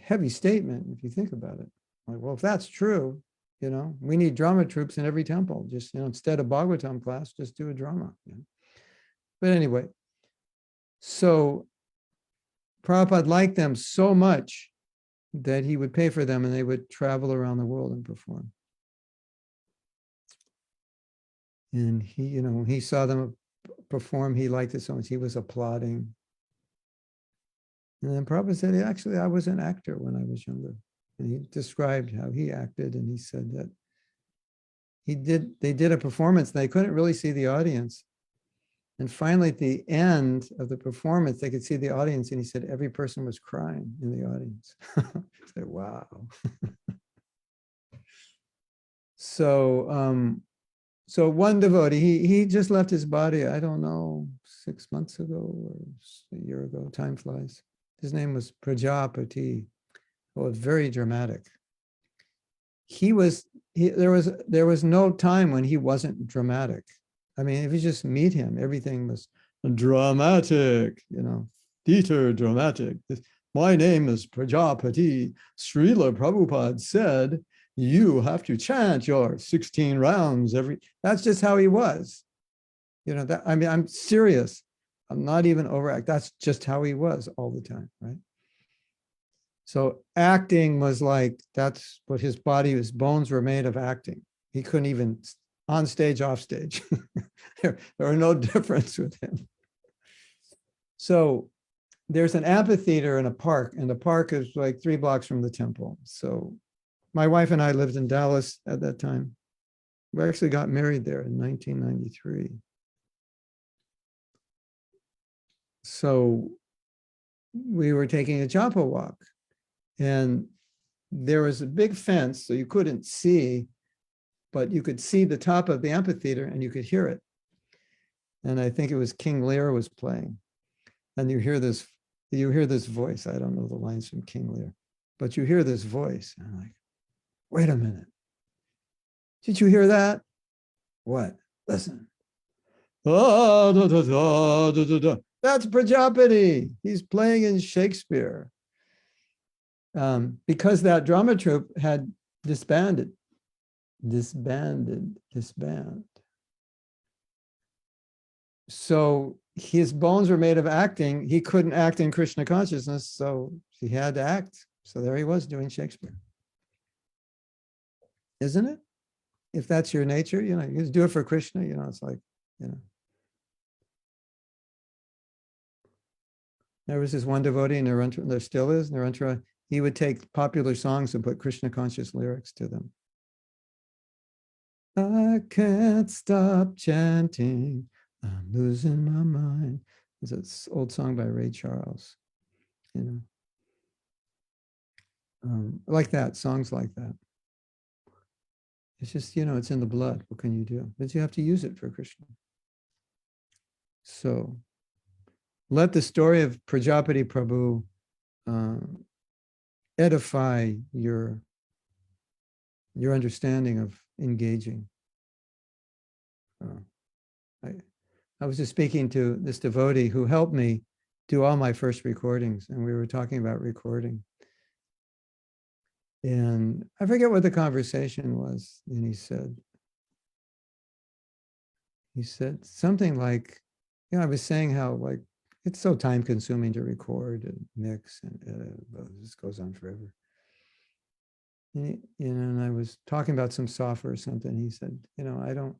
heavy statement if you think about it. Well, if that's true, we need drama troupes in every temple. Just, instead of Bhagavatam class, just do a drama. But anyway, so Prabhupada liked them so much that he would pay for them and they would travel around the world and perform. And he saw them perform, he liked it so much, he was applauding. And then Prabhupada said, actually, I was an actor when I was younger. And he described how he acted, and he said that they did a performance, and they couldn't really see the audience. And finally, at the end of the performance, they could see the audience, and he said every person was crying in the audience. I said, wow. So one devotee, he just left his body, I don't know, 6 months ago or a year ago, time flies. His name was Prajapati. Oh, very dramatic. There was no time when he wasn't dramatic. I mean, if you just meet him, everything was dramatic, theater dramatic. My name is Prajapati. Srila Prabhupada said, you have to chant your 16 rounds that's just how he was. I mean, I'm serious. I'm not even overact. That's just how he was all the time, right? So acting was like, that's what his bones were made of, acting. He couldn't even, on stage, off stage. there were no difference with him. So there's an amphitheater in a park, and the park is like 3 blocks from the temple. So my wife and I lived in Dallas at that time. We actually got married there in 1993. So we were taking a japa walk, and there was a big fence, so you couldn't see, but you could see the top of the amphitheater and you could hear it. And I think it was King Lear was playing. And you hear this voice. I don't know the lines from King Lear, but you hear this voice. And I'm like, wait a minute. Did you hear that? What? Listen. Oh, da, da, da, da, da, da. That's Prajapati. He's playing in Shakespeare. Because that drama troupe had disbanded. So his bones were made of acting. He couldn't act in Krishna consciousness, so he had to act. So there he was doing Shakespeare. Isn't it? If that's your nature, you just do it for Krishna, it's like, There was this one devotee in Narantara, there still is, Narantara. He would take popular songs and put Krishna conscious lyrics to them. I can't stop chanting, I'm losing my mind. It's an old song by Ray Charles, like that, songs like that. It's just, it's in the blood. What can you do? But you have to use it for Krishna. So let the story of Prajapati Prabhu edify your understanding of engaging. I was just speaking to this devotee who helped me do all my first recordings, and we were talking about recording. And I forget what the conversation was. And he said something like, I was saying how like it's so time consuming to record and mix and edit, but this goes on forever. And I was talking about some software or something. He said, I don't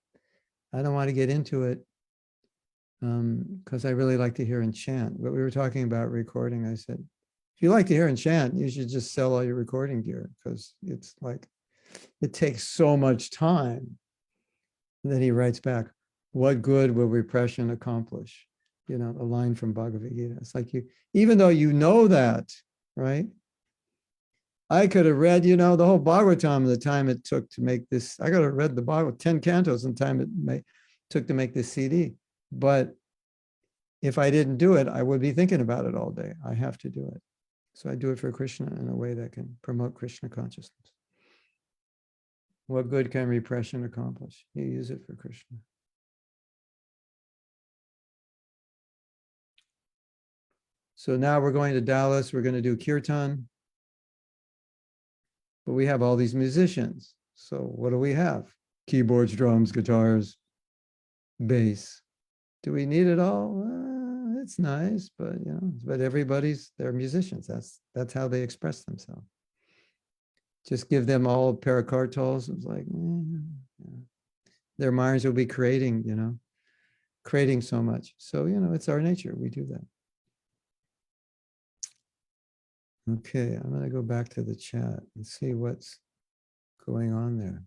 want to get into it because I really like to hear and chant. But we were talking about recording. I said, if you like to hear and chant, you should just sell all your recording gear, because it's like, it takes so much time. And then he writes back, what good will repression accomplish? A line from Bhagavad Gita. It's like, even though you know that, right? I could have read, the whole Bhagavatam the time it took to make this. I could have read the Bhagavatam, 10 cantos in the time it took to make this CD. But if I didn't do it, I would be thinking about it all day. I have to do it. So I do it for Krishna in a way that can promote Krishna consciousness. What good can repression accomplish? You use it for Krishna. So now we're going to Dallas. We're going to do kirtan. But we have all these musicians. So what do we have? Keyboards, drums, guitars, bass. Do we need it all? It's nice, but but they're musicians. That's how they express themselves. Just give them all parakartals. It's like, their minds will be creating so much. So, it's our nature. We do that. Okay, I'm going to go back to the chat and see what's going on there.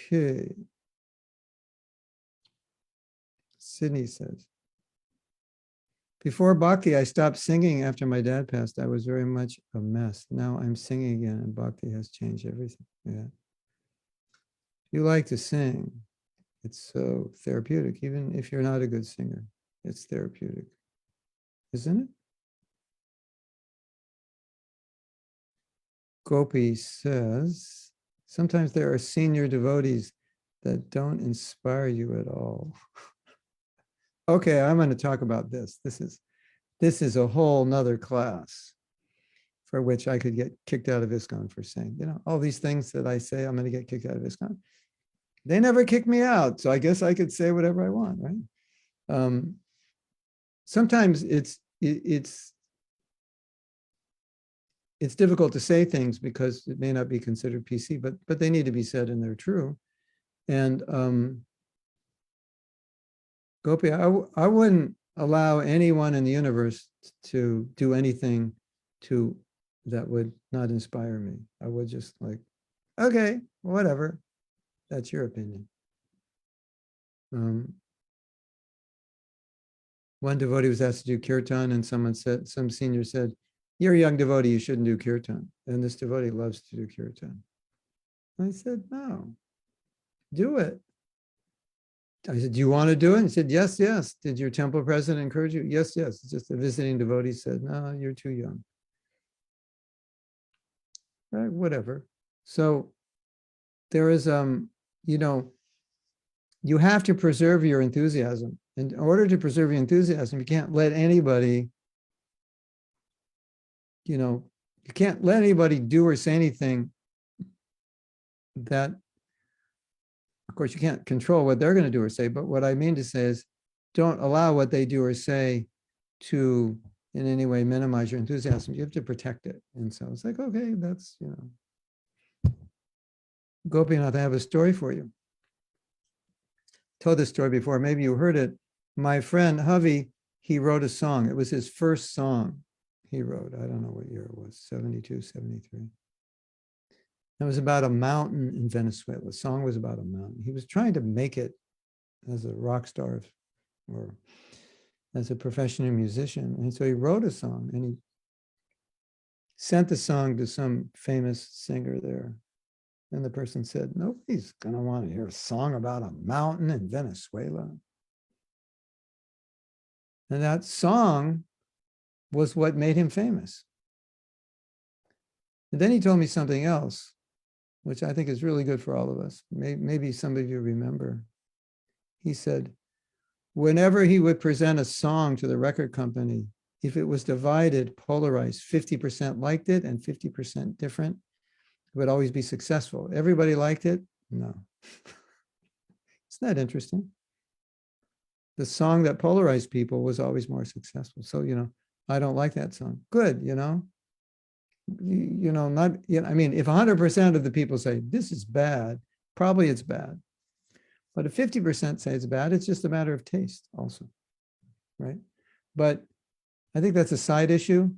Okay. Sydney says, before Bhakti, I stopped singing after my dad passed. I was very much a mess. Now I'm singing again, and Bhakti has changed everything. Yeah. You like to sing. It's so therapeutic, even if you're not a good singer. It's therapeutic, isn't it? Gopi says, sometimes there are senior devotees that don't inspire you at all. Okay, I'm going to talk about this. This is a whole nother class for which I could get kicked out of ISKCON for saying, all these things that I say, I'm going to get kicked out of ISKCON. They never kicked me out, so I guess I could say whatever I want, right? Sometimes it's difficult to say things because it may not be considered PC, but they need to be said and they're true. And Gopi, I wouldn't allow anyone in the universe to do anything that would not inspire me. I would just like, okay, whatever. That's your opinion. One devotee was asked to do kirtan, and some senior said, "You're a young devotee, you shouldn't do kirtan." And this devotee loves to do kirtan. I said, "No, do it." I said, "Do you want to do it?" He said, "Yes, yes." "Did your temple president encourage you?" "Yes, yes." It's just a visiting devotee said, "No, you're too young." Right, whatever. So there is, you have to preserve your enthusiasm. In order to preserve your enthusiasm, you can't let anybody, you can't let anybody do or say anything that, of course, you can't control what they're going to do or say, but what I mean to say is don't allow what they do or say to in any way minimize your enthusiasm. You have to protect it. And so it's like, okay, that's, Gopinath, I have a story for you. Told this story before, maybe you heard it. My friend Havi, he wrote a song. It was his first song he wrote. I don't know what year it was, 72, 73. It was about a mountain in Venezuela. The song was about a mountain. He was trying to make it as a rock star or as a professional musician. And so he wrote a song and he sent the song to some famous singer there. And the person said, nobody's going to want to hear a song about a mountain in Venezuela. And that song was what made him famous. And then he told me something else, which I think is really good for all of us. Maybe some of you remember. He said, whenever he would present a song to the record company, if it was divided, polarized, 50% liked it and 50% different, it would always be successful. Everybody liked it? No. Isn't that interesting? The song that polarized people was always more successful. So, I don't like that song. Good, not, I mean, if 100% of the people say, this is bad, probably it's bad. But if 50% say it's bad, it's just a matter of taste also, right? But I think that's a side issue.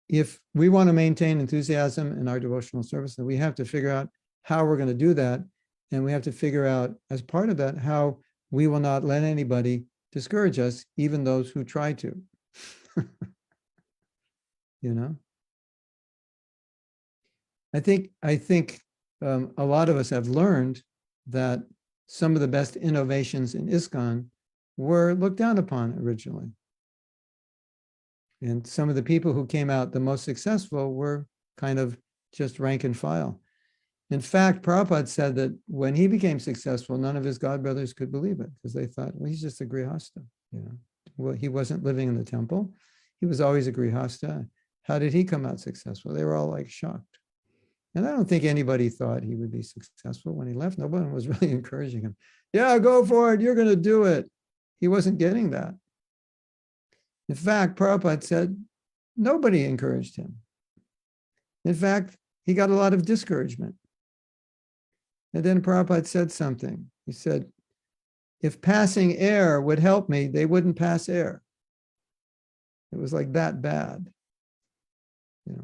If we want to maintain enthusiasm in our devotional service, then we have to figure out how we're going to do that. And we have to figure out, as part of that, how we will not let anybody discourage us, even those who try to. I think a lot of us have learned that some of the best innovations in ISKCON were looked down upon originally. And some of the people who came out the most successful were kind of just rank and file. In fact, Prabhupada said that when he became successful, none of his godbrothers could believe it because they thought, well, he's just a grihasta. Well, he wasn't living in the temple. He was always a grihasta. How did he come out successful? They were all like shocked. And I don't think anybody thought he would be successful when he left. Nobody was really encouraging him. Yeah, go for it. You're going to do it. He wasn't getting that. In fact, Prabhupada said nobody encouraged him. In fact, he got a lot of discouragement. And then Prabhupada said something. He said, if passing air would help me, they wouldn't pass air. It was like that bad.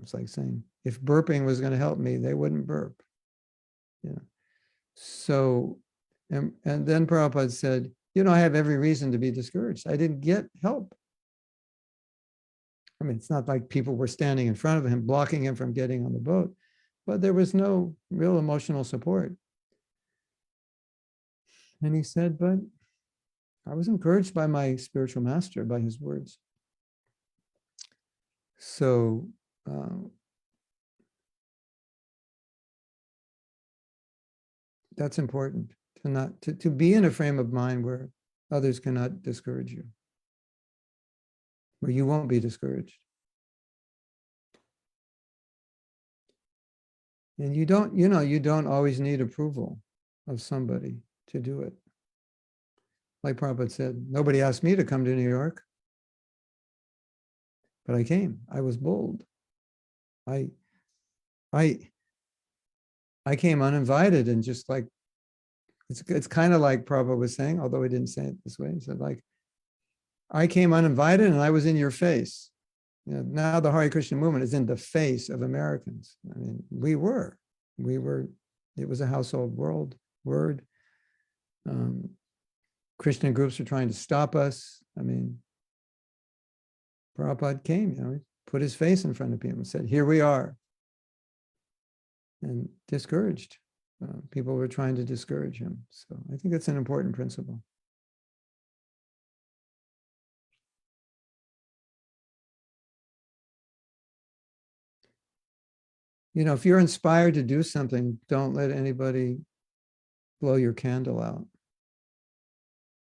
It's like saying, if burping was going to help me, they wouldn't burp. So, and then Prabhupada said, I have every reason to be discouraged. I didn't get help. I mean, it's not like people were standing in front of him, blocking him from getting on the boat, but there was no real emotional support. And he said, but I was encouraged by my spiritual master, by his words. So, that's important, to be in a frame of mind where others cannot discourage you, where you won't be discouraged. And you don't always need approval of somebody to do it. Like Prabhupada said, nobody asked me to come to New York, but I came. I was bold. I came uninvited, and just like, it's kind of like Prabhupada was saying, although he didn't say it this way. He said, like, I came uninvited and I was in your face. Now the Hare Krishna movement is in the face of Americans. I mean, we were, it was a household word. Christian groups were trying to stop us. I mean, Prabhupada came, he put his face in front of people and said, here we are. And discouraged. People were trying to discourage him. So I think that's an important principle. If you're inspired to do something, don't let anybody blow your candle out.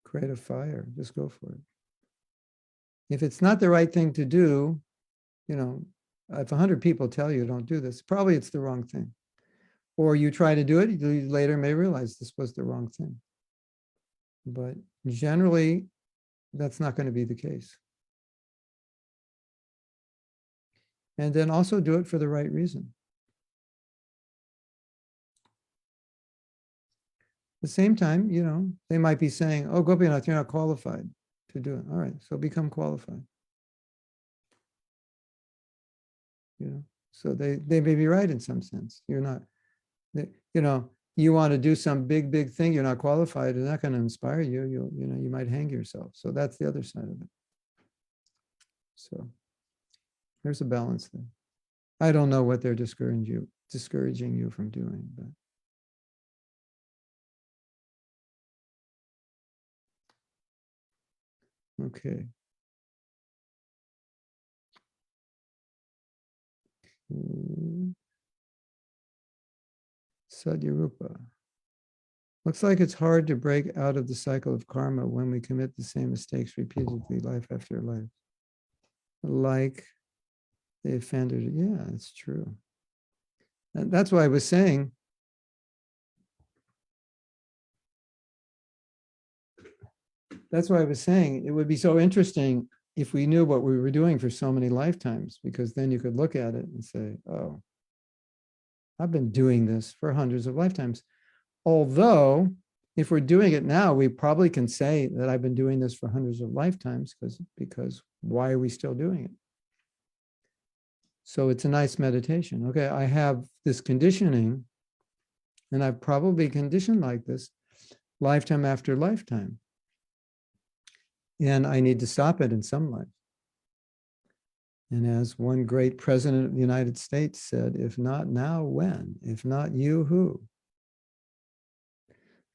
Create a fire, just go for it. If it's not the right thing to do, if 100 people tell you don't do this, probably it's the wrong thing. Or you try to do it, you later may realize this was the wrong thing. But generally, that's not going to be the case. And then also do it for the right reason. At the same time, they might be saying, oh, Gopinath, you're not qualified to do it. All right, so become qualified. So they may be right in some sense. You're not, you want to do some big thing, you're not qualified, it's not going to inspire you. You might hang yourself. So that's the other side of it. So there's a balance there. I don't know what they're discouraging you from doing, but okay. Sadhyarupa. Looks like it's hard to break out of the cycle of karma when we commit the same mistakes repeatedly, life after life. Like they offended. Yeah, it's true. And that's why I was saying, it would be so interesting if we knew what we were doing for so many lifetimes, because then you could look at it and say, oh, I've been doing this for hundreds of lifetimes. Although, if we're doing it now, we probably can say that I've been doing this for hundreds of lifetimes, because why are we still doing it? So it's a nice meditation. Okay, I have this conditioning, and I've probably conditioned like this lifetime after lifetime. And I need to stop it in some life. And as one great president of the United States said, if not now, when? If not you, who?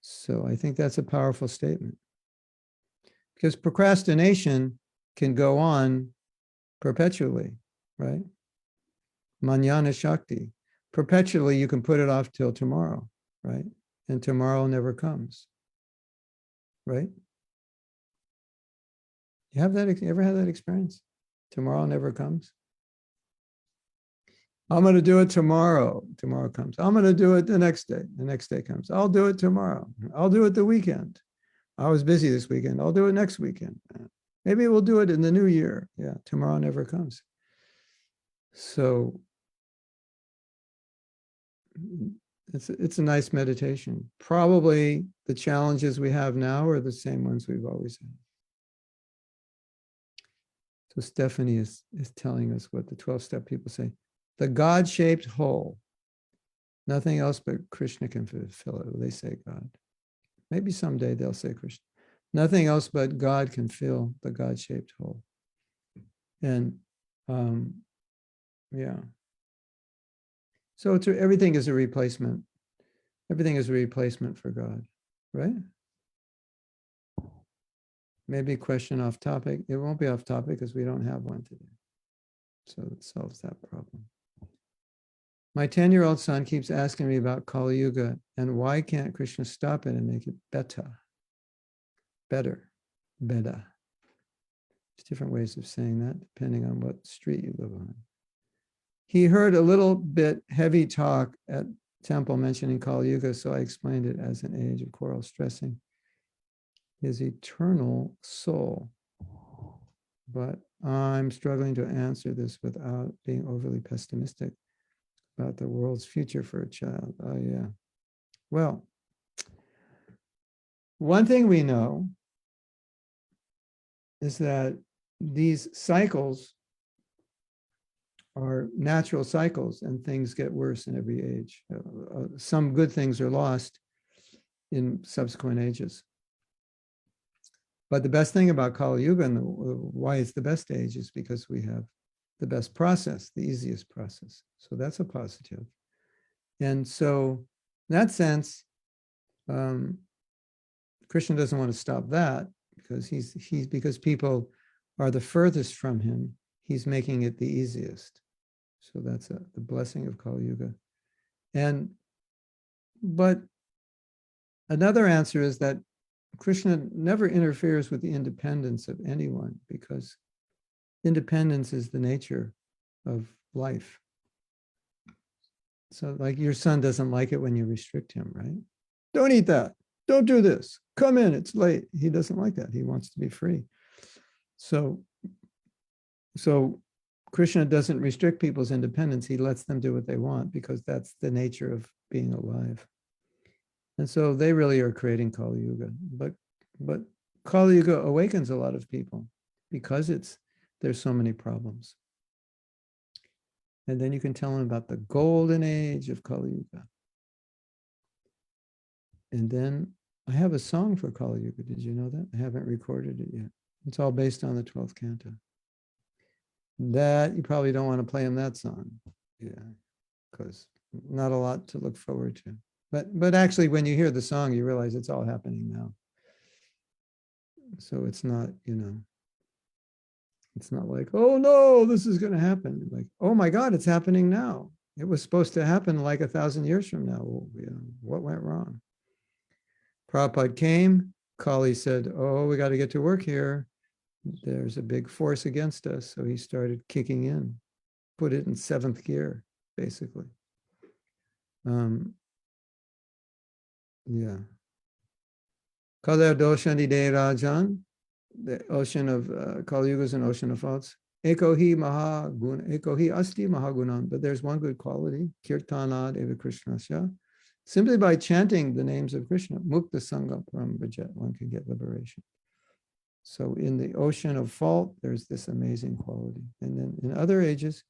So I think that's a powerful statement. Because procrastination can go on perpetually, right? Manana Shakti. Perpetually, you can put it off till tomorrow, right? And tomorrow never comes, right? You ever had that experience? Tomorrow never comes. I'm going to do it tomorrow. Tomorrow comes. I'm going to do it the next day. The next day comes. I'll do it tomorrow. I'll do it the weekend. I was busy this weekend. I'll do it next weekend. Maybe we'll do it in the new year. Yeah, tomorrow never comes. So it's a nice meditation. Probably the challenges we have now are the same ones we've always had. So Stephanie is telling us what the 12-step people say. the God-shaped hole. Nothing else but Krishna can fill it. They say God. Maybe someday they'll say Krishna. Nothing else but God can fill the God-shaped hole. And yeah. So everything is a replacement. Everything is a replacement for God, right? Maybe a question off topic. It won't be off topic because we don't have one today. So it solves that problem. My 10-year-old son keeps asking me about Kali Yuga and why can't Krishna stop it and make it better? Better. There's different ways of saying that depending on what street you live on. He heard a little bit heavy talk at temple mentioning Kali Yuga, so I explained it as an age of quarrel, stressing his eternal soul. But I'm struggling to answer this without being overly pessimistic about the world's future for a child. Oh, yeah. Well, one thing we know is that these cycles are natural cycles and things get worse in every age. Some good things are lost in subsequent ages. But the best thing about Kali Yuga and why it's the best age is because we have the best process, the easiest process. So that's a positive. And so in that sense, Krishna doesn't want to stop that because because people are the furthest from him, he's making it the easiest. So that's the blessing of Kali Yuga. But another answer is that Krishna never interferes with the independence of anyone because independence is the nature of life. So like your son doesn't like it when you restrict him, right? Don't eat that. Don't do this. Come in, it's late. He doesn't like that. He wants to be free. So Krishna doesn't restrict people's independence. He lets them do what they want because that's the nature of being alive. And so they really are creating Kali Yuga. But Kali Yuga awakens a lot of people because there's so many problems. And then you can tell them about the golden age of Kali Yuga. And then I have a song for Kali Yuga. Did you know that? I haven't recorded it yet. It's all based on the 12th canto. That you probably don't want to play him that song. Yeah, because not a lot to look forward to. But actually, when you hear the song, you realize it's all happening now. So it's not, it's not like, oh no, this is going to happen. Like, oh my God, it's happening now. It was supposed to happen like 1,000 years from now. Well, what went wrong? Prabhupada came. Kali said, oh, we got to get to work here. There's a big force against us. So he started kicking in, put it in 7th gear, basically. Yeah. Kala Doshani De Rajan, the ocean of Kali Yuga is an ocean of faults. Ekohi Mahaguna, Ekohi Asti Mahagunam, but there's one good quality, Kirtanad Eva Krishnasya. Simply by chanting the names of Krishna, Mukta Sangha Param Bhajet, one can get liberation. So in the ocean of fault, there's this amazing quality. And then in other ages,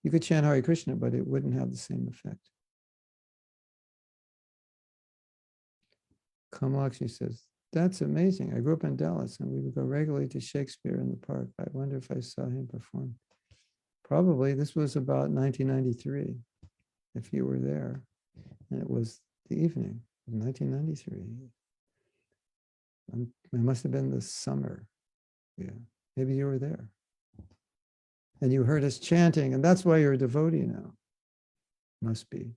you could chant Hare Krishna, but it wouldn't have the same effect. Kamalakshi says, that's amazing. I grew up in Dallas and we would go regularly to Shakespeare in the park. I wonder if I saw him perform. Probably this was about 1993, if you were there. And it was the evening of 1993. It must have been the summer. Yeah, maybe you were there. And you heard us chanting, and that's why you're a devotee now. Must be.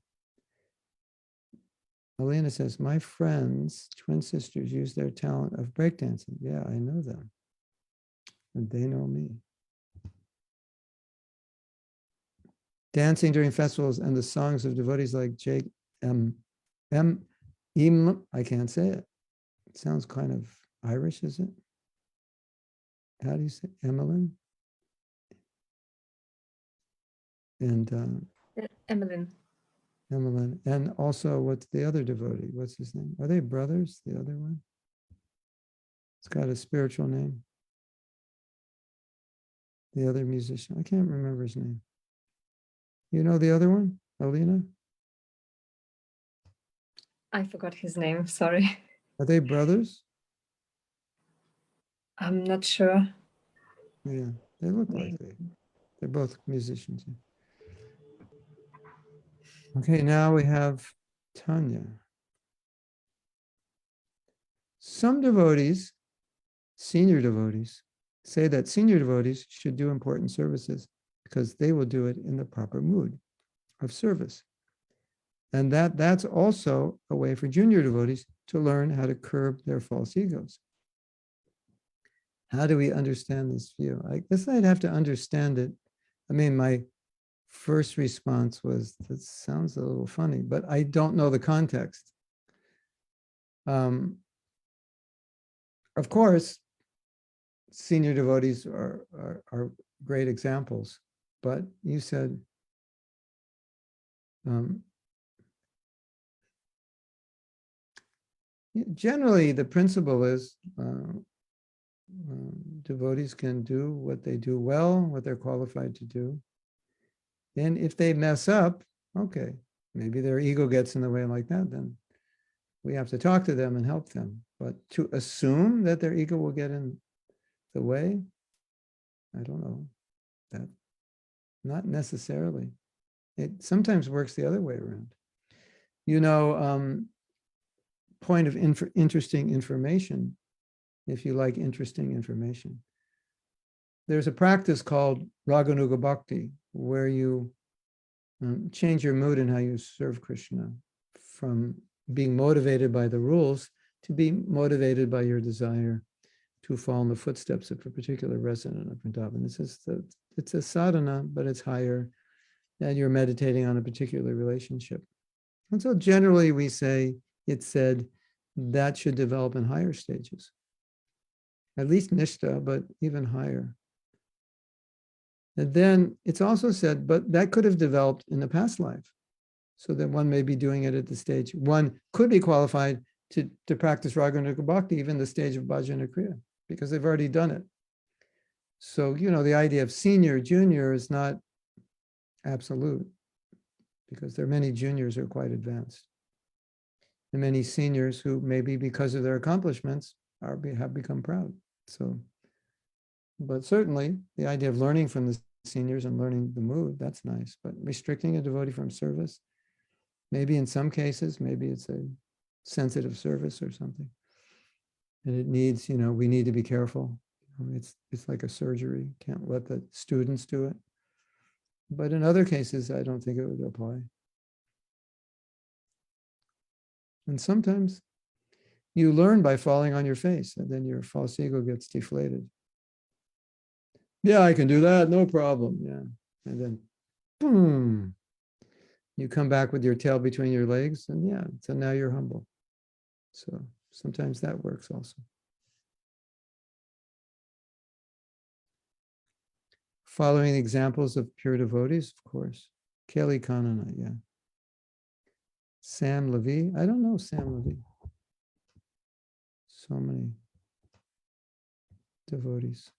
Alina says, my friends, twin sisters, use their talent of breakdancing. Yeah, I know them. And they know me. Dancing during festivals and the songs of devotees like Jake I can't say it. It sounds kind of Irish, is it? How do you say Emmeline? And Emmeline. Emmeline. And also, what's the other devotee? What's his name? Are they brothers, the other one? It's got a spiritual name. The other musician. I can't remember his name. You know the other one, Alina? I forgot his name, sorry. Are they brothers? I'm not sure. Yeah, they look like they're both musicians. Okay, now we have Tanya. Some devotees, senior devotees, say that senior devotees should do important services because they will do it in the proper mood of service. And that's also a way for junior devotees to learn how to curb their false egos. How do we understand this view? I guess I'd have to understand it. I mean, my first response was, that sounds a little funny, but I don't know the context. Of course, senior devotees are great examples, but you said, generally the principle is devotees can do what they do well, what they're qualified to do. And if they mess up, okay, maybe their ego gets in the way like that, then we have to talk to them and help them. But to assume that their ego will get in the way, I don't know. That not necessarily. It sometimes works the other way around. You know, point of interesting information, if you like interesting information. There's a practice called Raganuga Bhakti, where you change your mood in how you serve Krishna, from being motivated by the rules to being motivated by your desire to follow in the footsteps of a particular resident of Vrindavan. It's a sadhana, but it's higher, and you're meditating on a particular relationship. And so generally we say, it's said, that should develop in higher stages. At least nishta, but even higher. And then it's also said, but that could have developed in the past life. So that one may be doing it at the stage. One could be qualified to practice Raganuga Bhakti, even the stage of Bhajana Kriya, because they've already done it. So, you know, the idea of senior, junior is not absolute, because there are many juniors who are quite advanced. And many seniors who maybe because of their accomplishments have become proud. So, but certainly the idea of learning from the seniors and learning the mood, that's nice. But restricting a devotee from service, maybe in some cases, maybe it's a sensitive service or something. And it needs, you know, we need to be careful. It's like a surgery. Can't let the students do it. But in other cases, I don't think it would apply. And sometimes you learn by falling on your face, and then your false ego gets deflated. Yeah, I can do that, no problem. Yeah. And then, boom, you come back with your tail between your legs, and yeah, so now you're humble. So sometimes that works also. Following examples of pure devotees, of course. Kelly Kanana, yeah. Sam Levy, I don't know Sam Levy. So many devotees.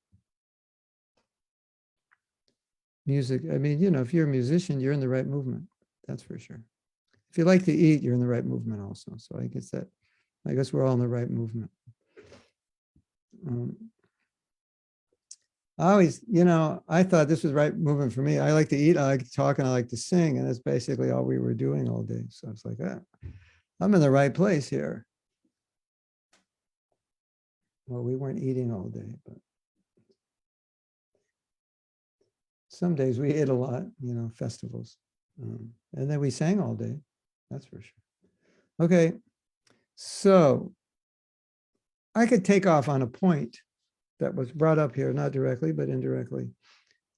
Music, I mean, you know, if you're a musician, you're in the right movement. That's for sure. If you like to eat, you're in the right movement also. So I guess we're all in the right movement. I always, you know, I thought this was right movement for me. I like to eat, I like to talk, and I like to sing. And that's basically all we were doing all day. So I was like, I'm in the right place here. Well, we weren't eating all day, but some days we ate a lot, you know, festivals. And then we sang all day. That's for sure. Okay. So I could take off on a point that was brought up here, not directly, but indirectly,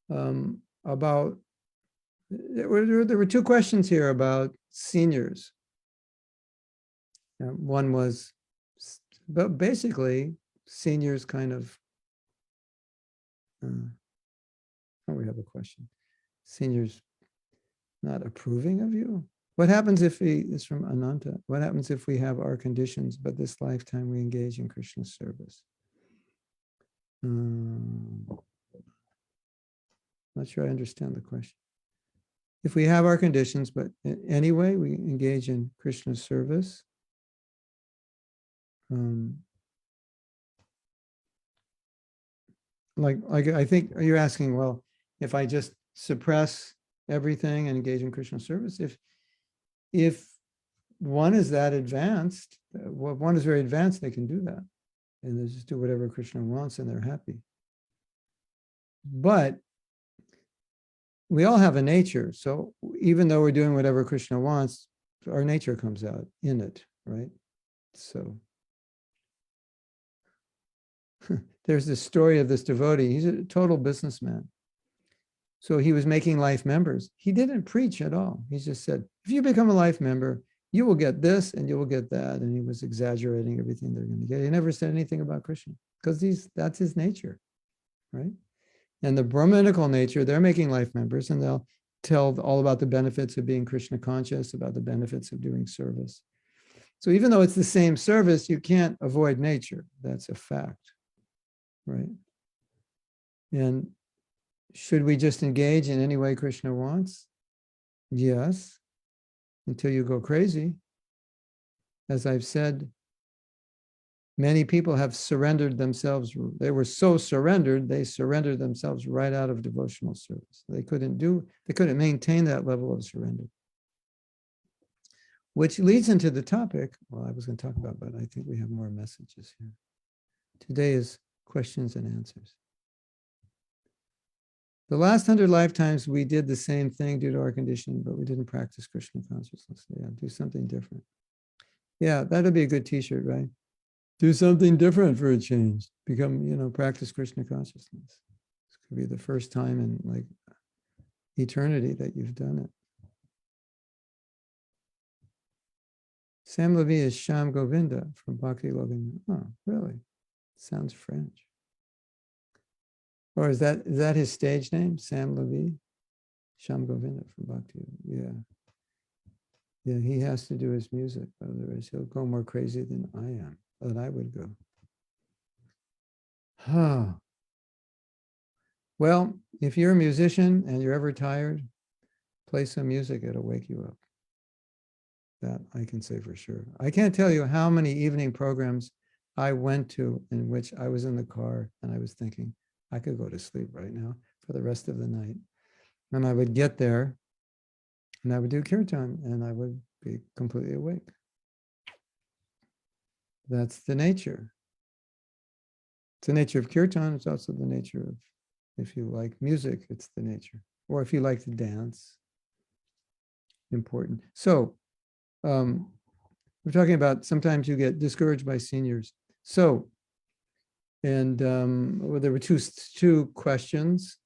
about, there were two questions here about seniors. One was, but basically, seniors kind of, we have a question. Seniors not approving of you? What happens if it's from Ananta? What happens if we have our conditions, but this lifetime we engage in Krishna's service? Not sure I understand the question. if we have our conditions, but anyway, we engage in Krishna service. Like I think you're asking, well, if I just suppress everything and engage in Krishna service, if one is that advanced, well, one is very advanced, they can do that. And they just do whatever Krishna wants and they're happy. But we all have a nature. So even though we're doing whatever Krishna wants, our nature comes out in it, right? So there's this story of this devotee. He's a total businessman. So he was making life members. He didn't preach at all. He just said, if you become a life member, you will get this and you will get that. And he was exaggerating everything they're going to get. He never said anything about Krishna because that's his nature, right? And the Brahminical nature, they're making life members and they'll tell all about the benefits of being Krishna conscious, about the benefits of doing service. So even though it's the same service, you can't avoid nature. That's a fact, right? And should we just engage in any way Krishna wants? Yes, until you go crazy. As I've said, many people have surrendered themselves. They were so surrendered, they surrendered themselves right out of devotional service. They couldn't maintain that level of surrender. Which leads into the topic, well, I was going to talk about, but I think we have more messages here. Today is questions and answers. The last 100 lifetimes, we did the same thing due to our condition, but we didn't practice Krishna consciousness. Yeah, do something different. Yeah, that'd be a good t-shirt, right? Do something different for a change. Practice Krishna consciousness. This could be the first time in like eternity that you've done it. Sam Levy is Sham Govinda from Bhakti Govinda. Oh, really? Sounds French. Or is that his stage name? Sam Levy? Sham Govinda from Bhakti. Yeah. Yeah, he has to do his music. Otherwise, he'll go more crazy than I am, than I would go. Well, if you're a musician and you're ever tired, play some music, it'll wake you up. That I can say for sure. I can't tell you how many evening programs I went to in which I was in the car and I was thinking, I could go to sleep right now for the rest of the night. And I would get there and I would do kirtan and I would be completely awake. That's the nature. It's the nature of kirtan. It's also the nature of, if you like music, it's the nature. Or if you like to dance, important. So we're talking about sometimes you get discouraged by seniors. So, and well, there were two questions.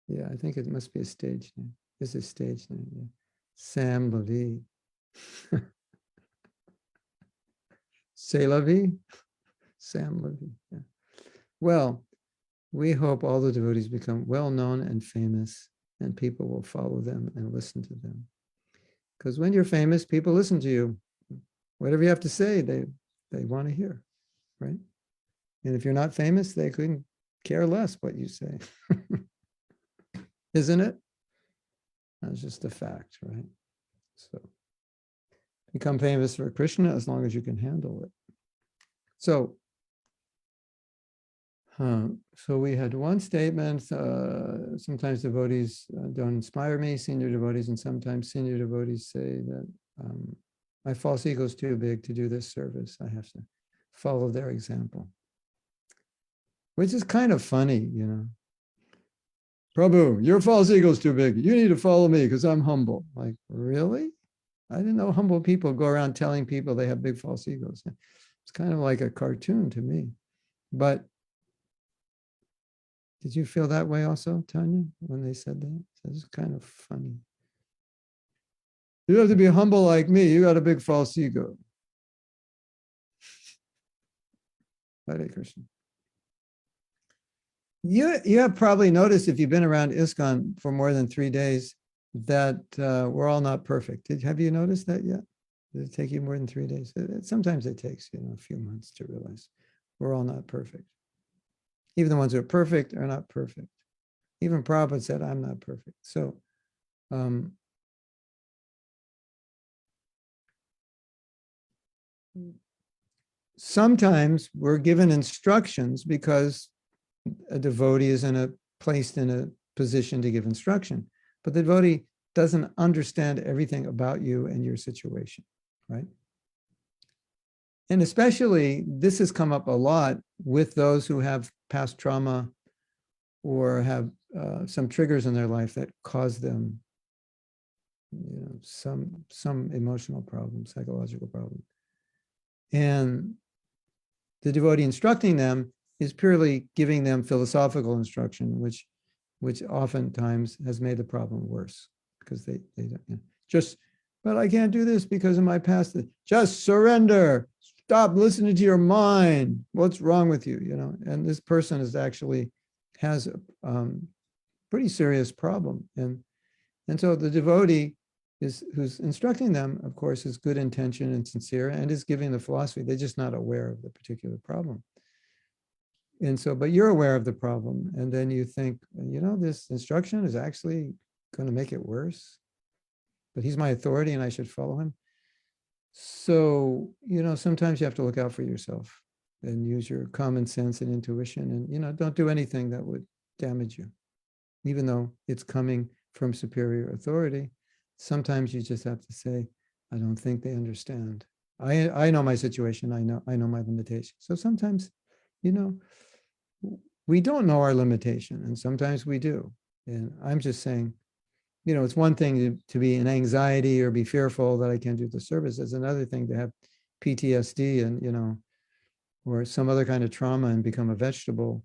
Yeah, I think it must be a stage name. It's a stage name. Yeah. Sam Levy. C'est la vie? Sam Levy. Yeah. Well, we hope all the devotees become well known and famous, and people will follow them and listen to them. Because when you're famous, people listen to you. Whatever you have to say, they want to hear, right? And if you're not famous, they couldn't care less what you say. Isn't it? That's just a fact, right? So become famous for Krishna as long as you can handle it. So we had one statement, sometimes devotees don't inspire me, senior devotees, and sometimes senior devotees say that my false ego is too big to do this service. I have to follow their example, which is kind of funny, you know. Prabhu, your false ego is too big. You need to follow me because I'm humble. Like, really? I didn't know humble people go around telling people they have big false egos. It's kind of like a cartoon to me. But did you feel that way also, Tanya, when they said that? It's kind of funny. You have to be humble like me. You got a big false ego. Hare Krishna. You have probably noticed, if you've been around ISKCON for more than 3 days, that we're all not perfect. Have you noticed that yet? Did it take you more than 3 days? Sometimes it takes, a few months to realize we're all not perfect. Even the ones who are perfect are not perfect. Even Prabhupada said, I'm not perfect. So sometimes we're given instructions because a devotee is placed in a position to give instruction, but the devotee doesn't understand everything about you and your situation, right? And especially, this has come up a lot with those who have past trauma or have some triggers in their life that cause them, some emotional problem, psychological problem. And the devotee instructing them is purely giving them philosophical instruction, which oftentimes has made the problem worse because they don't, but I can't do this because of my past. Just surrender. Stop listening to your mind. What's wrong with you? And this person has a pretty serious problem. And so the devotee who's instructing them, of course, is good intention and sincere and is giving the philosophy. They're just not aware of the particular problem. And so, but you're aware of the problem. And then you think, this instruction is actually going to make it worse. But he's my authority and I should follow him. So, sometimes you have to look out for yourself and use your common sense and intuition and, don't do anything that would damage you. Even though it's coming from superior authority, sometimes you just have to say, I don't think they understand. I know my situation. I know my limitation. So sometimes, we don't know our limitation and sometimes we do. And I'm just saying, it's one thing to be in anxiety or be fearful that I can't do the service. It's another thing to have PTSD and, or some other kind of trauma and become a vegetable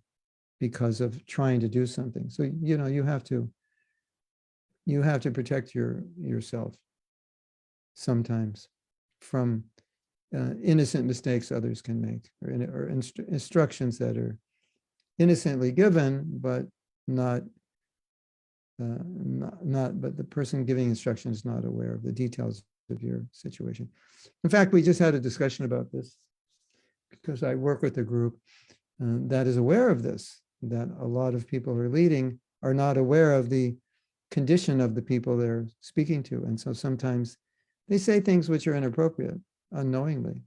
because of trying to do something. So, you have to protect yourself sometimes from innocent mistakes others can make or instructions that are innocently given, but but the person giving instruction is not aware of the details of your situation. In fact, we just had a discussion about this because I work with a group that is aware of this, that a lot of people who are leading are not aware of the condition of the people they're speaking to. And so sometimes they say things which are inappropriate, unknowingly,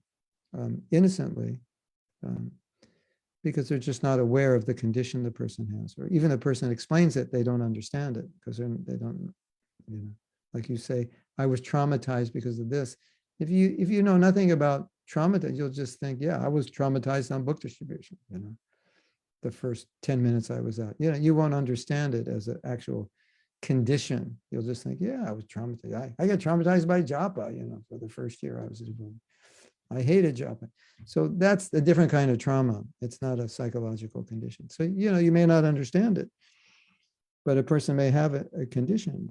innocently, because they're just not aware of the condition the person has, or even the person explains it, they don't understand it because they don't, like you say, I was traumatized because of this. If you know nothing about trauma, you'll just think, yeah, I was traumatized on book distribution, the first 10 minutes I was out. You won't understand it as an actual condition. You'll just think, yeah, I was traumatized. I got traumatized by japa, for the first year I was doing. I hated japa. So that's a different kind of trauma. It's not a psychological condition. So, you may not understand it, but a person may have a condition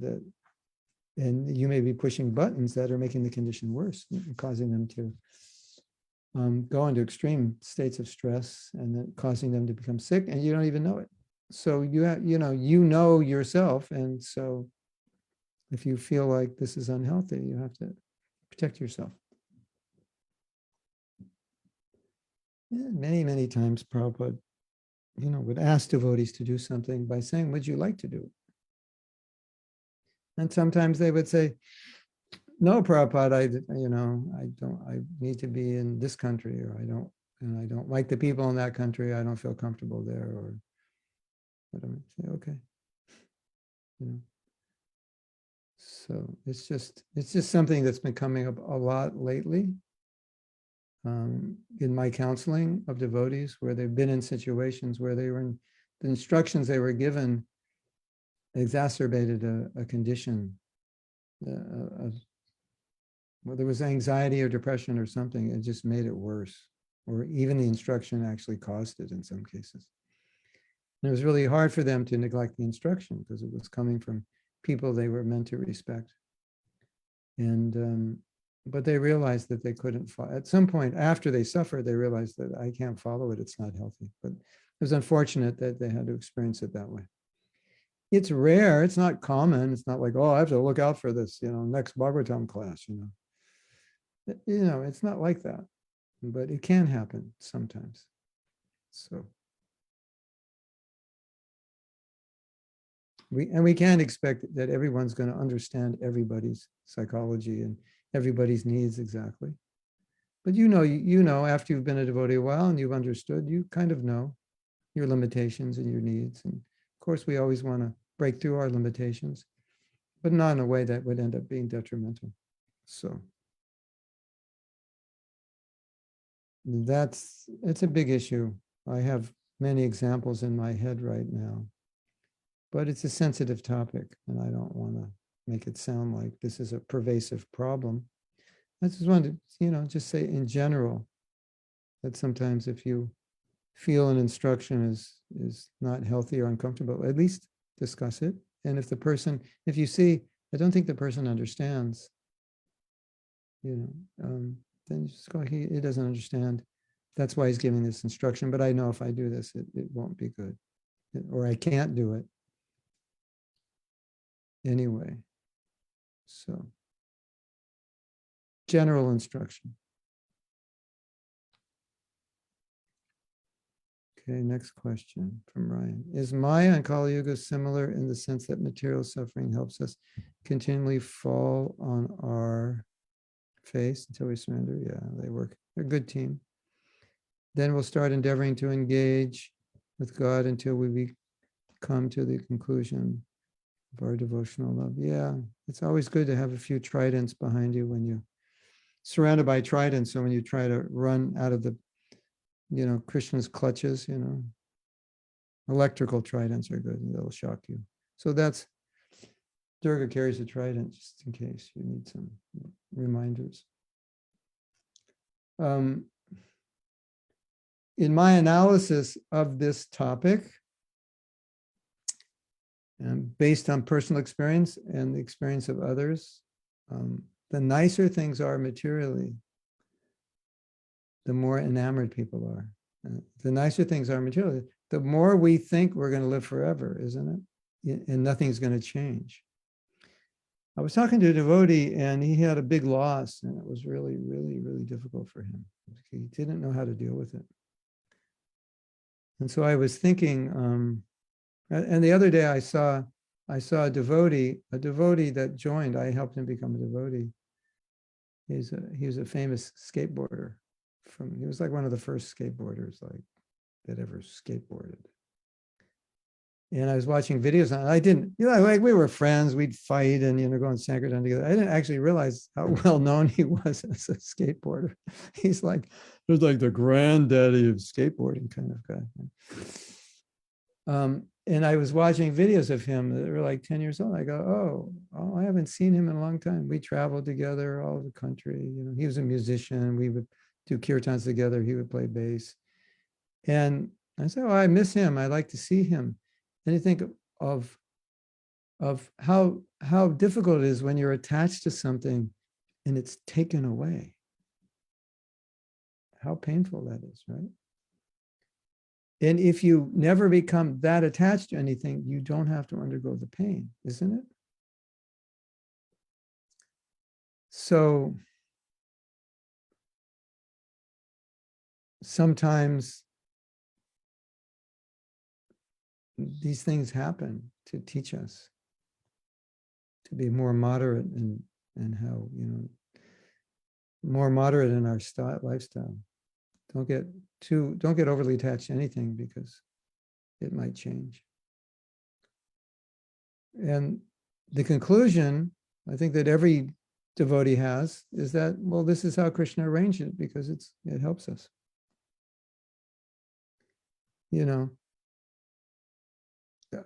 and you may be pushing buttons that are making the condition worse, causing them to go into extreme states of stress and then causing them to become sick and you don't even know it. So you know yourself. And so if you feel like this is unhealthy, you have to protect yourself. Yeah, many, many times Prabhupada, would ask devotees to do something by saying, would you like to do it? And sometimes they would say, no, Prabhupada, I need to be in this country, or I don't like the people in that country. I don't feel comfortable there, or whatever. Say, okay. So it's just something that's been coming up a lot lately. In my counseling of devotees, where they've been in situations where they were in the instructions they were given exacerbated a condition whether there was anxiety or depression or something, it just made it worse, or even the instruction actually caused it in some cases. And it was really hard for them to neglect the instruction because it was coming from people they were meant to respect. And but they realized that they couldn't follow. At some point after they suffered, they realized that I can't follow it. It's not healthy. But it was unfortunate that they had to experience it that way. It's rare. It's not common. It's not like, oh, I have to look out for this, next Bhagavatam class, it's not like that, but it can happen sometimes. So. We can't expect that everyone's going to understand everybody's psychology and everybody's needs exactly. But you know, after you've been a devotee a while and you've understood, you kind of know your limitations and your needs. And of course, we always want to break through our limitations, but not in a way that would end up being detrimental. So it's a big issue. I have many examples in my head right now, but it's a sensitive topic, and I don't want to make it sound like this is a pervasive problem. I just wanted to, just say in general that sometimes if you feel an instruction is not healthy or uncomfortable, at least discuss it. And if you see, I don't think the person understands, then just go, he doesn't understand. That's why he's giving this instruction. But I know if I do this, it won't be good, or I can't do it anyway. So, general instruction. Okay, next question from Ryan. Is Maya and Kali Yuga similar in the sense that material suffering helps us continually fall on our face until we surrender? Yeah, they work. They're a good team. Then we'll start endeavoring to engage with God until we come to the conclusion of our devotional love. Yeah, it's always good to have a few tridents behind you when you're surrounded by tridents. So when you try to run out of the Krishna's clutches, electrical tridents are good and they'll shock you. So Durga carries a trident just in case you need some reminders. In my analysis of this topic, and based on personal experience and the experience of others, the nicer things are materially, the more enamored people are. The nicer things are materially, the more we think we're going to live forever, isn't it? And nothing's going to change. I was talking to a devotee and he had a big loss, and it was really, really, really difficult for him. He didn't know how to deal with it. And so I was thinking, and the other day I saw a devotee that joined. I helped him become a devotee. He was a famous skateboarder. He was like one of the first skateboarders that ever skateboarded. And I was watching videos on it. I didn't, we were friends, we'd fight and, go on Sankirtan together. I didn't actually realize how well known he was as a skateboarder. He was like the granddaddy of skateboarding kind of guy. And I was watching videos of him that were like 10 years old. I go, oh, I haven't seen him in a long time. We traveled together all over the country. He was a musician. We would do kirtans together. He would play bass. And I said, I miss him. I'd like to see him. And you think of how difficult it is when you're attached to something and it's taken away. How painful that is, right? And if you never become that attached to anything, you don't have to undergo the pain, isn't it? So sometimes these things happen to teach us to be more moderate and how, more moderate in our lifestyle. Don't get overly attached to anything because it might change. And the conclusion, I think that every devotee has, is that, well, this is how Krishna arranged it because it helps us.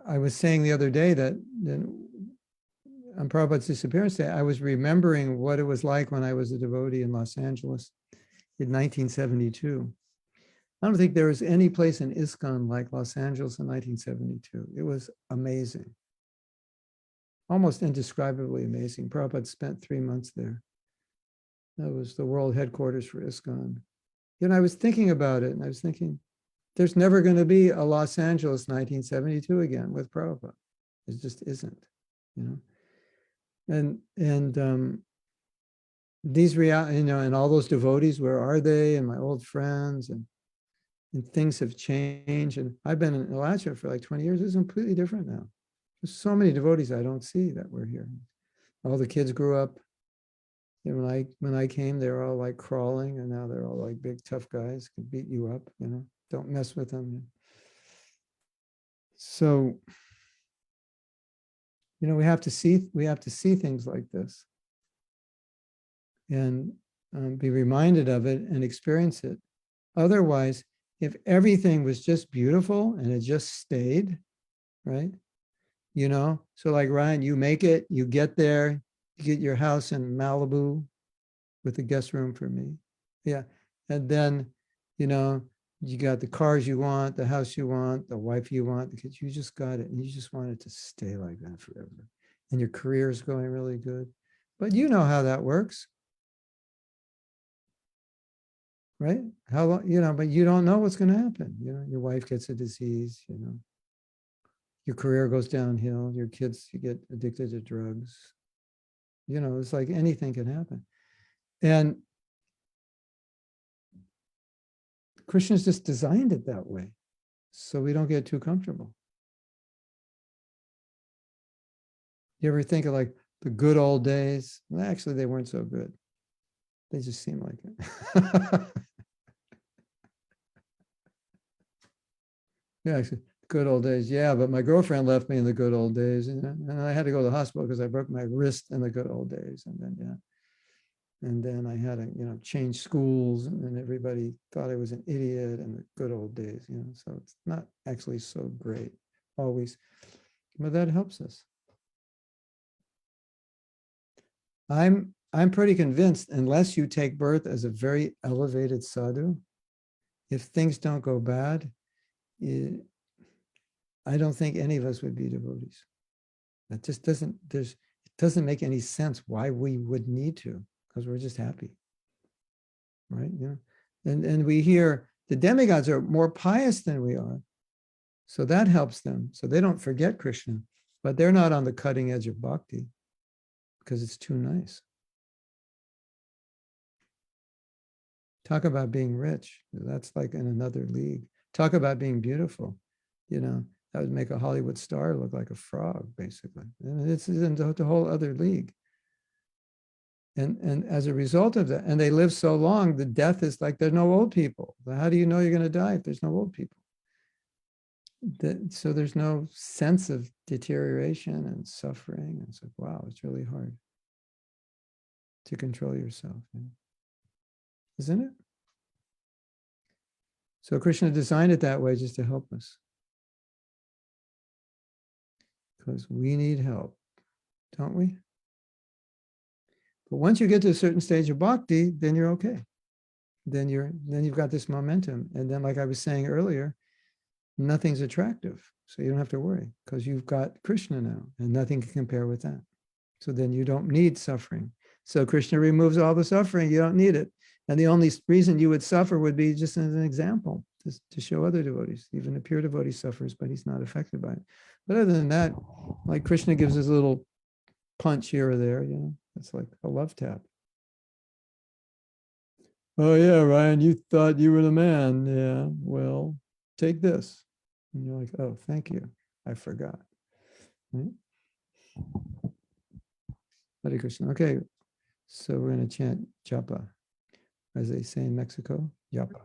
I was saying the other day that on Prabhupada's disappearance day, I was remembering what it was like when I was a devotee in Los Angeles in 1972. I don't think there was any place in ISKCON like Los Angeles in 1972. It was amazing. Almost indescribably amazing. Prabhupada spent 3 months there. That was the world headquarters for ISKCON. I was thinking about it, and I was thinking, there's never going to be a Los Angeles 1972 again with Prabhupada. It just isn't, And these and all those devotees, where are they? And my old friends, and things have changed. And I've been in Alachua for like 20 years. It's completely different now. There's so many devotees I don't see that were here. All the kids grew up. And when I came, they were all like crawling, and now they're all like big tough guys, can beat you up, Don't mess with them. So, we have to see things like this and be reminded of it and experience it. Otherwise, if everything was just beautiful and it just stayed, right? So like Ryan, you make it, you get there, you get your house in Malibu with a guest room for me. Yeah. And then, you got the cars you want, the house you want, the wife you want, the kids, you just got it. And you just want it to stay like that forever. And your career is going really good. But you know how that works. Right? How long, but you don't know what's going to happen. Your wife gets a disease, your career goes downhill, your kids, you get addicted to drugs. It's like anything can happen. And Krishna's just designed it that way, so we don't get too comfortable. You ever think of like the good old days? Well, actually, they weren't so good. They just seem like it. Yeah, actually, good old days. Yeah, but my girlfriend left me in the good old days, and I had to go to the hospital because I broke my wrist in the good old days, and then I had to change schools, and then everybody thought I was an idiot in the good old days. So it's not actually so great always, but that helps us. I'm pretty convinced, unless you take birth as a very elevated sadhu, if things don't go bad, I don't think any of us would be devotees. That just it doesn't make any sense why we would need to, because we're just happy, right? And we hear the demigods are more pious than we are, so that helps them. So they don't forget Krishna, but they're not on the cutting edge of bhakti because it's too nice. Talk about being rich. That's like in another league. Talk about being beautiful. That would make a Hollywood star look like a frog, basically. And it's in the whole other league. And as a result of that, and they live so long, the death is like there's no old people. How do you know you're going to die if there's no old people? So there's no sense of deterioration and suffering. And it's like, wow, it's really hard to control yourself. Isn't it? So Krishna designed it that way just to help us. Because we need help, don't we? But once you get to a certain stage of bhakti, then you're okay. Then you've got this momentum. And then, like I was saying earlier, nothing's attractive. So you don't have to worry because you've got Krishna now, and nothing can compare with that. So then you don't need suffering. So Krishna removes all the suffering. You don't need it. And the only reason you would suffer would be just as an example, just to show other devotees. Even a pure devotee suffers, but he's not affected by it. But other than that, like Krishna gives us a little punch here or there, it's like a love tap. Oh yeah, Ryan, you thought you were the man. Yeah, well, take this. And you're like, oh, thank you. I forgot. Right? Hare Krishna. Okay, so we're going to chant japa, as they say in Mexico, japa.